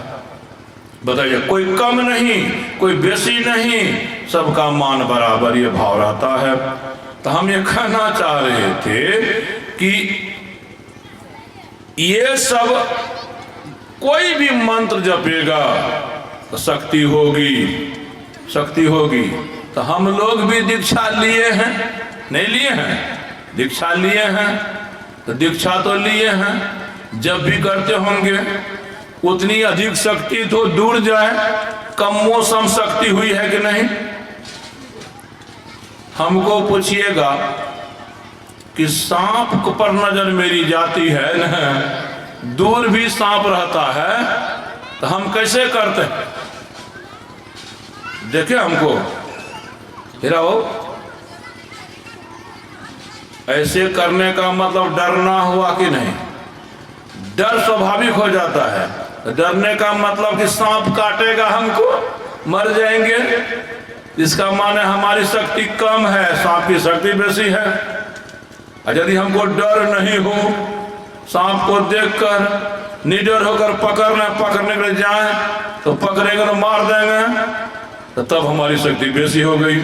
Speaker 1: बताइए, कोई कम नहीं, कोई बेसी नहीं, सबका मान बराबर ये भाव रहता है। तो हम ये कहना चाह रहे थे कि ये सब कोई भी मंत्र जपेगा तो शक्ति होगी, शक्ति होगी। तो हम लोग भी दीक्षा लिए हैं, नहीं लिए हैं, दीक्षा लिए हैं, तो दीक्षा तो लिए हैं, जब भी करते होंगे उतनी अधिक शक्ति तो दूर जाए, कम मौसम शक्ति हुई है कि नहीं। हमको पूछिएगा कि सांप पर नजर मेरी जाती है न, दूर भी सांप रहता है, तो हम कैसे करते हैं, देखे हमको हिराओ ऐसे करने का मतलब डरना हुआ कि नहीं? डर स्वाभाविक हो जाता है। डरने का मतलब कि सांप काटेगा हमको, मर जाएंगे, इसका माने हमारी शक्ति कम है, सांप की शक्ति बेसी है। और यदि हमको डर नहीं हो, सांप को देखकर निडर होकर पकड़ने के लिए जाए तो पकड़ेंगे तो मार देंगे, तो तब हमारी शक्ति बेसी हो गई।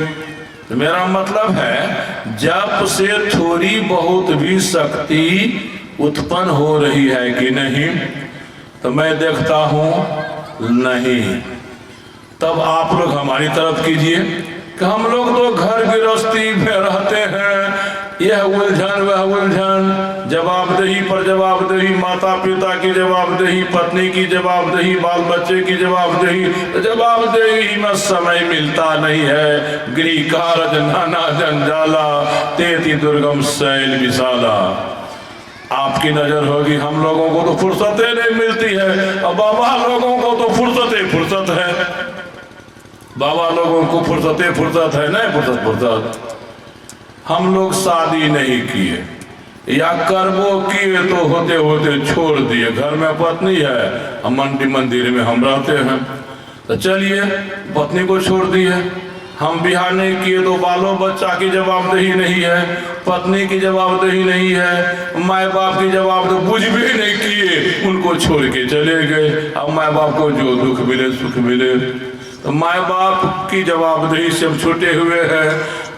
Speaker 1: तो मेरा मतलब है जब से थोड़ी बहुत भी शक्ति उत्पन्न हो रही है कि नहीं, तो मैं देखता हूं नहीं। तब आप लोग हमारी तरफ कीजिए कि हम लोग तो घर गृहस्थी में रहते हैं, यह उलझन वह उलझन, जवाबदेही पर जवाबदेही, माता पिता की जवाबदेही, पत्नी की जवाबदेही, बाल बच्चे की जवाबदेही, जवाबदेही में समय मिलता नहीं है। गृह कारज नाना जंजाला, तेती दुर्गम शैल विशाला। आपकी नजर होगी हम लोगों को तो फुर्सतें नहीं मिलती है, और बाबा लोगों को तो फुर्सत है। बाबा लोगों को फुर्सत है, नहीं फुर्सत। हम लोग शादी नहीं किए या करबो किए तो होते होते छोड़ दिए। घर में पत्नी है, मंदिर में हम रहते हैं, तो चलिए पत्नी को छोड़ दिए। हम बिहार नहीं किए तो बालों बच्चा की जवाबदेही नहीं है, पत्नी की जवाबदेही नहीं है, माए बाप की जवाबदेही बुझ भी नहीं किए, उनको छोड़ के चले गए। अब माए बाप को जो दुख मिले सुख मिले, तो माए बाप की जवाबदेही से हम छूटे हुए हैं,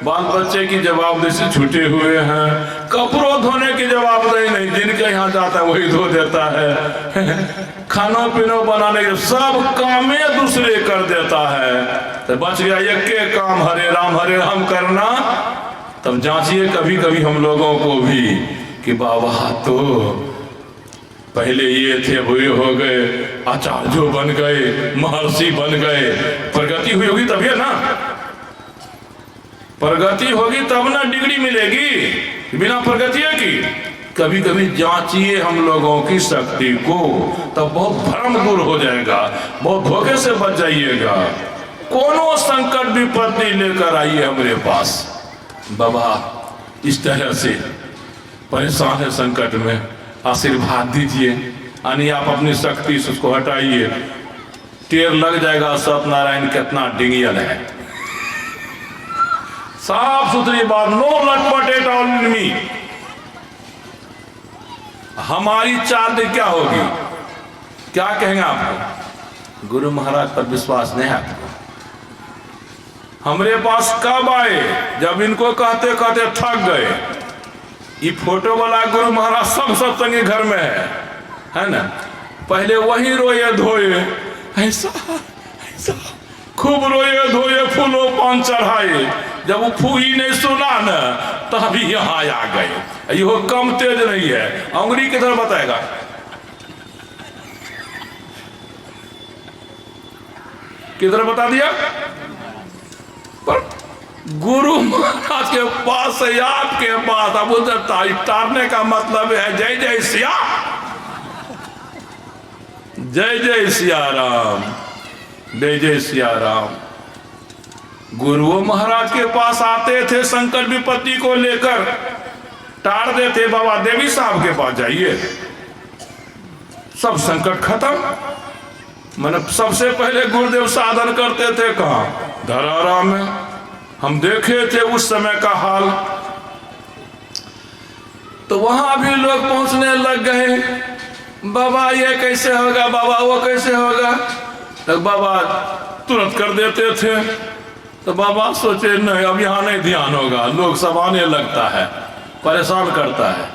Speaker 1: बाल बच्चे की जवाबदेही से छूटे हुए हैं, कपड़ों धोने की जवाबदेही नहीं, जिनके यहाँ जाता है वही धो देता है, खाना पीना बनाने के सब कामें दूसरे कर देता है, तो बच गया एक के काम हरे राम करना। तब जांचिए कभी कभी हम लोगों को भी कि बाबा तो पहले ये थे वो हो गए, आचार्य बन गए, महर्षि बन गए। प्रगति हुई होगी तभी ना, प्रगति होगी तब ना डिग्री मिलेगी, बिना प्रगति की। कभी कभी जांचिए हम लोगों की शक्ति को, तब बहुत भ्रम दूर हो जाएगा, बहुत धोखे से बच जाइएगा। कोनो संकट विपत्ति लेकर आइए हमारे पास, बाबा इस तरह से परेशान है संकट में, आशीर्वाद दीजिए, यानी आप अपनी शक्ति से उसको हटाइए। टेर लग जाएगा सत्यनारायण कितना डिंगियल है, साफ सुथरी बात, नो लटपट एट ऑल इन मी। हमारी चाल क्या होगी, क्या कहेंगे आपको? गुरु महाराज पर विश्वास नहीं है आपको? हमारे पास कब आए? जब इनको कहते कहते थक गए। ये फोटो वाला गुरु महाराज सब सत्संगी घर में है ना? पहले वही रोए धोए, ऐसा ऐसा खूब रोए धोए, फूलों पान चढ़ाए। जब वो फू ही नहीं सुना न, तभी यहाँ आ गए। यो कम तेज नहीं है, अंगुली की तरह बताएगा। किधर बता दिया? पर गुरु महाराज के पास है, आपके पास। अब उधर तारने का मतलब है जय जय सिया, जय जय सिया राम, जय जय सिया राम। गुरु महाराज के पास आते थे संकट विपत्ति को लेकर, टार देते। बाबा देवी साहब के पास जाइए, सब संकट खत्म। मतलब सबसे पहले गुरुदेव साधन करते थे कहाँ? धरारा में। हम देखे थे उस समय का हाल, तो वहां भी लोग पहुंचने लग गए। बाबा ये कैसे होगा, बाबा वो कैसे होगा, तो बाबा तुरंत कर देते थे। तो बाबा सोचे नहीं, अब यहाँ नहीं ध्यान होगा, लोग सब आने लगता है, परेशान करता है।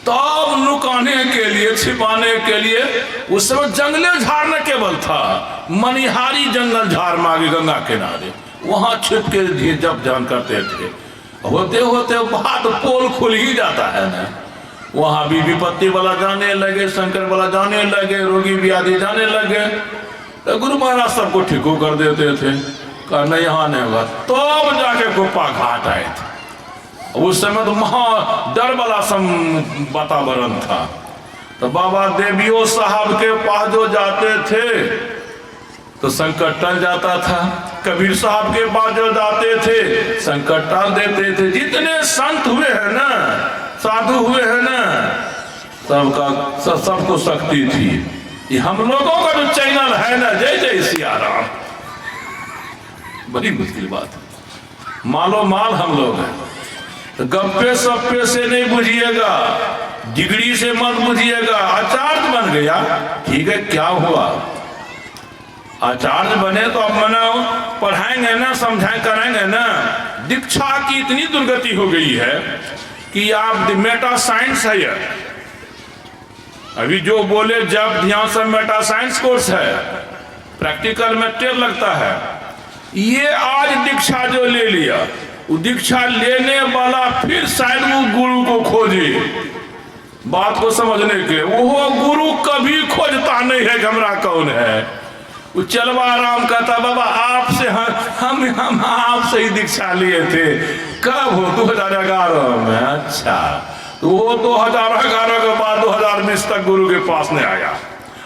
Speaker 1: तब लुकाने के लिए, छिपाने के लिए उस समय जंगले झाड़ न केवल था, मनिहारी जंगल झाड़ मांगे गंगा किनारे, वहां छिप के जब ध्यान करते थे। होते होते बात पोल खुल ही जाता है ना, वहां भी विपत्ति वाला जाने लगे, संकट वाला जाने लगे, रोगी व्याधि जाने लगे। तो गुरु महाराज सबको ठीक कर देते थे, कहा नहीं यहाँ नहीं होगा। तब जाके गोपा घाट आए थे। उस समय तो महा डर वाला वातावरण था। तो बाबा देवियों साहब के पास जो जाते थे तो संकट टल जाता था। कबीर साहब के पास जो जाते थे संकट टाल देते थे। जितने संत हुए हैं ना, साधु हुए हैं ना, सबको शक्ति थी। ये हम लोगों का जो चैनल है ना, जय जय सिया राम, बड़ी मुश्किल बात है। मालो माल हम लोग हैं, तो गप्पे सप्पे से नहीं बुझिएगा, डिग्री से मत बुझिएगा। आचार्य बन गया, ठीक है, क्या हुआ? आचार्य बने तो अब मना पढ़ाएंगे ना, समझाएं करेंगे ना। दीक्षा की इतनी दुर्गति हो गई है कि आप मेटा साइंस है ये, अभी जो बोले जब ध्यान से मेटा साइंस कोर्स है, प्रैक्टिकल में टेर लगता है। ये आज दीक्षा जो ले लिया, वो दीक्षा लेने वाला फिर शायद वो गुरु को खोजे बात को समझने के। वो गुरु कभी खोजता नहीं है कि हमरा कौन है। वो चलवा राम कहता बाबा आपसे हम आपसे ही दीक्षा लिए थे। कब हो? 2011 में। अच्छा, तो वो 2011 के बाद 2020 तक गुरु के पास नहीं आया।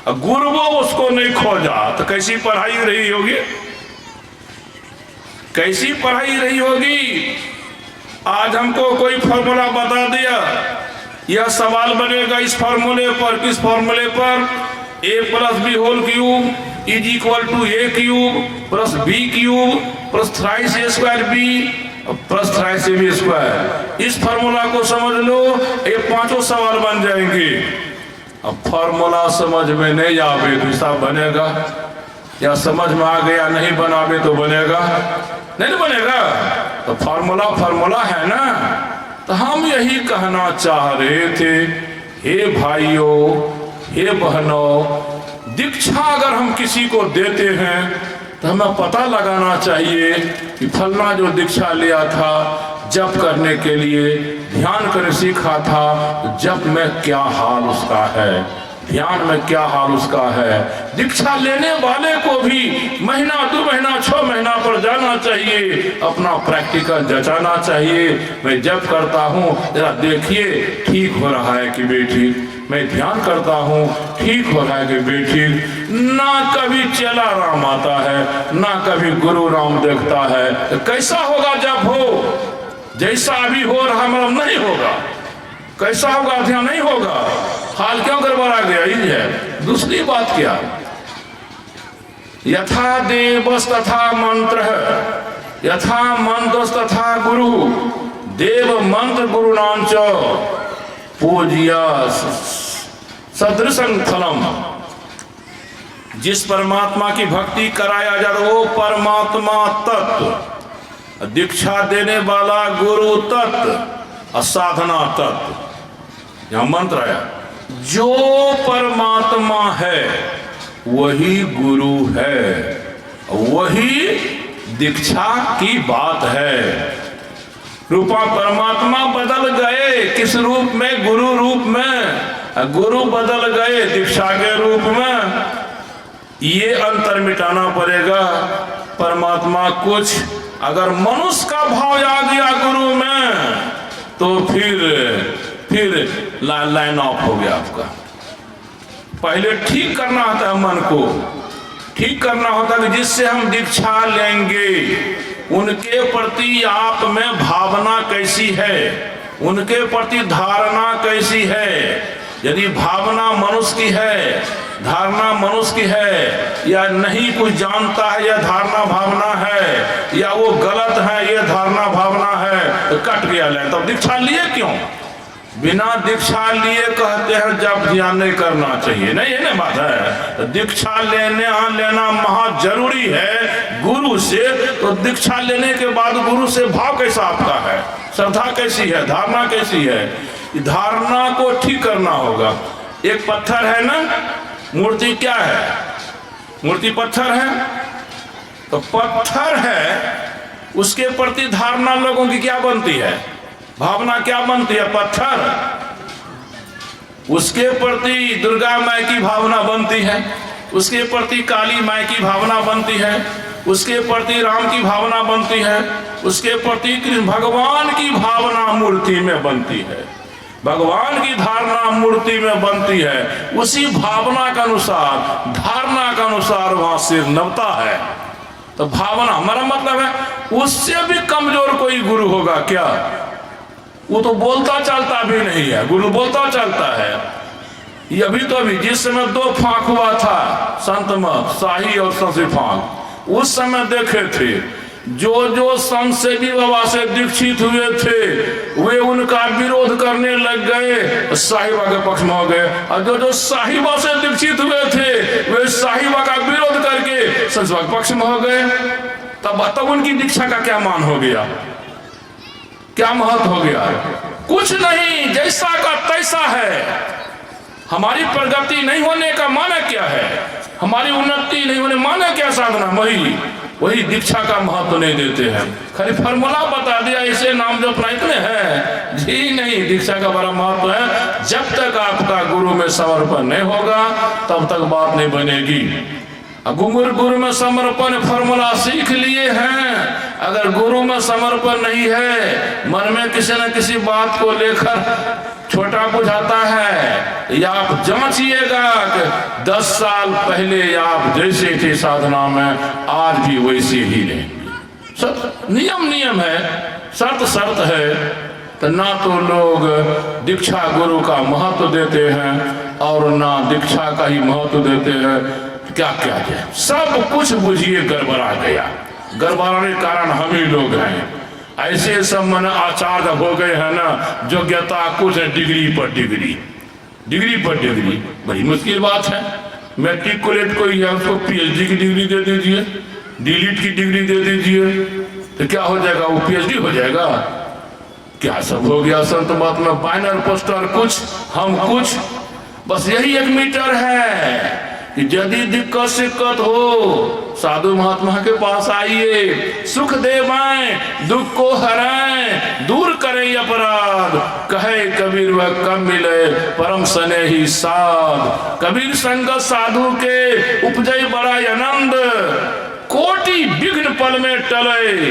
Speaker 1: अब गुरु वो उसको नहीं खोजा तो कैसी पढ़ाई रही होगी? कैसी पढ़ाई रही होगी? आज हमको कोई फॉर्मूला बता दिया, यह सवाल बनेगा इस फॉर्मूले पर, किस फॉर्मूले पर? a+b² is equal to a³ plus b³ plus thrice a² plus thrice ab²। इस फॉर्मूला को समझ लो, ये पांचों सवाल बन जाएंगे। अब फॉर्मूला समझ में नहीं आवे तो हिसाब बनेगा, या समझ में आ गया नहीं बनावे तो बनेगा नहीं बनेगा। तो फॉर्मूला है ना। तो हम यही कहना चाह रहे थे, हे भाइयों, हे बहनों, दीक्षा अगर हम किसी को देते हैं तो हमें पता लगाना चाहिए कि फलना जो दीक्षा लिया था जप करने के लिए, ध्यान करने सीखा था, जप में क्या हाल उसका है, ध्यान में क्या हाल उसका है। दीक्षा लेने वाले को भी महीना 2 महीना 6 महीना पर जाना चाहिए, अपना प्रैक्टिकल जचाना चाहिए। मैं जप करता हूँ, जरा देखिए ठीक हो रहा है कि बेटी। मैं ध्यान करता हूँ, ठीक हो रहा है कि बेटी। ना कभी चेला राम आता है, ना कभी गुरु राम देखता है। तो कैसा होगा जब हो? जैसा अभी हो रहा मतलब नहीं होगा। कैसा होगा? ध्यान नहीं होगा। हाल क्यों गड़बड़ा गया? ये है। दूसरी बात क्या? यथा देवस तथा मंत्र, यथा मंत्रस तथा गुरु, देव मंत्र गुरुणांच पूज्या सदृशं फलम। जिस परमात्मा की भक्ति कराया जा रहा वो परमात्मा तत्व, दीक्षा देने वाला गुरु तत्व, साधना तत्व। यहां मंत्र आया, जो परमात्मा है वही गुरु है, वही दीक्षा की बात है। रूपा परमात्मा बदल गए, किस रूप में? गुरु रूप में। गुरु बदल गए दीक्षा के रूप में। ये अंतर मिटाना पड़ेगा। परमात्मा कुछ अगर मनुष्य का भाव आ गया गुरु में तो फिर लाइन ऑफ हो गया आपका। पहले ठीक करना होता है, मन को ठीक करना होता है, जिससे हम दीक्षा लेंगे उनके प्रति आप में भावना कैसी है, उनके प्रति धारणा कैसी है। यदि भावना मनुष्य की है, धारणा मनुष्य की है, या नहीं कुछ जानता है यह धारणा भावना है, या वो गलत है ये धारणा भावना है, तो कट गया ले। तो दीक्षा लिए क्यों? बिना दीक्षा लिए कहते हैं जब ध्यान नहीं करना चाहिए, नहीं है ना बात है। तो दीक्षा लेना महा जरूरी है गुरु से। तो दीक्षा लेने के बाद गुरु से भाव कैसा आपका है, श्रद्धा कैसी है, धारणा कैसी है, धारणा को ठीक करना होगा। एक पत्थर है ना, मूर्ति क्या है? मूर्ति पत्थर है। तो पत्थर है, उसके प्रति धारणा लोगों की क्या बनती है, भावना क्या बनती है? पत्थर। उसके प्रति दुर्गा माई की भावना बनती है, उसके प्रति काली माई की भावना बनती है, उसके प्रति राम की भावना बनती है, उसके प्रति कृष्ण भगवान की भावना मूर्ति में बनती है, भगवान की धारणा मूर्ति में बनती है। उसी भावना के अनुसार, धारणा के अनुसार वहां सिर नवता है। तो भावना हमारा मतलब है उससे भी कमजोर कोई गुरु होगा क्या? वो तो बोलता चलता भी नहीं है, गुरु बोलता चलता है। ये अभी तो अभी जिस समय 2 फांक हुआ था संत मत शाही और शशि फांक, उस समय देखे थे जो संत से भी बाबा से दीक्षित हुए थे वे उनका विरोध करने लग गए, साहिबा के पक्ष में हो गए, और जो साहिबा से दीक्षित हुए थे वे साहिबा का विरोध करके संत के पक्ष में हो गए। तब उनकी दीक्षा का क्या मान हो गया, क्या महत्व हो गया? कुछ नहीं, जैसा का तैसा है। हमारी प्रगति नहीं होने का माना क्या है, हमारी उन्नति नहीं होने माना क्या साधना? वही दीक्षा का महत्व नहीं देते हैं, खाली फॉर्मूला बता दिया इसे नाम जपना इतने हैं जी नहीं। दीक्षा का बड़ा महत्व है। जब तक आपका गुरु में समर्पण नहीं होगा तब तक बात नहीं बनेगी। गुरु में समर्पण फॉर्मूला सीख लिए हैं, अगर गुरु में समर्पण नहीं है, मन में किसी न किसी बात को लेकर छोटा बुझाता है, या आप जांचिएगा कि 10 साल पहले आप जैसे थे साधना में आज भी वैसे ही रहेंगे। सब नियम है, शर्त है। तो ना तो लोग दीक्षा गुरु का महत्व देते हैं और ना दीक्षा का ही महत्व देते हैं। क्या जाए, सब कुछ बुझिए गड़बड़ा गया। गड़बड़ाने कारण हम ही लोग हैं। ऐसे सब मन आचार्य हो गए हैं ना, योग्यता कुछ है, डिग्री पर डिग्री, बड़ी मुश्किल बात है। मैट्रिकुलेट कोई है उसको पीएचडी की डिग्री दे दीजिए, डीलिट की डिग्री दे दीजिए, तो क्या हो जाएगा? वो पीएचडी हो जाएगा। क्या सब हो गया संत बात में, बैनर पोस्टर कुछ हम कुछ। बस यही एक मीटर है कि यदि दिक्कत हो साधु महात्मा के पास आइए, सुख देवाएं, दुख को हराएं, दूर करें अपराध। कहे कबीर वह कब मिले परम सने ही साध, कबीर संगत साधु के उपजय बड़ा आनंद। कोटि विघ्न पल में टले,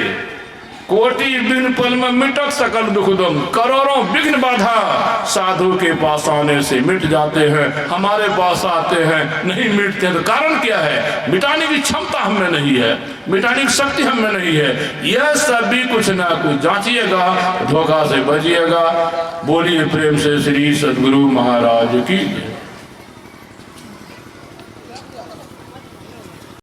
Speaker 1: कोटि विघ्न पल में मिटक सकल दुख दम। करोड़ों विघ्न बाधा साधु के पास आने से मिट जाते हैं, हमारे पास आते हैं नहीं मिटते। तो कारण क्या है? मिटाने की क्षमता हमें नहीं है, मिटाने की शक्ति हमें नहीं है। यह सब भी कुछ ना कुछ जांचिएगा, धोखा से बचिएगा। बोलिए प्रेम से श्री सद्गुरु महाराज की।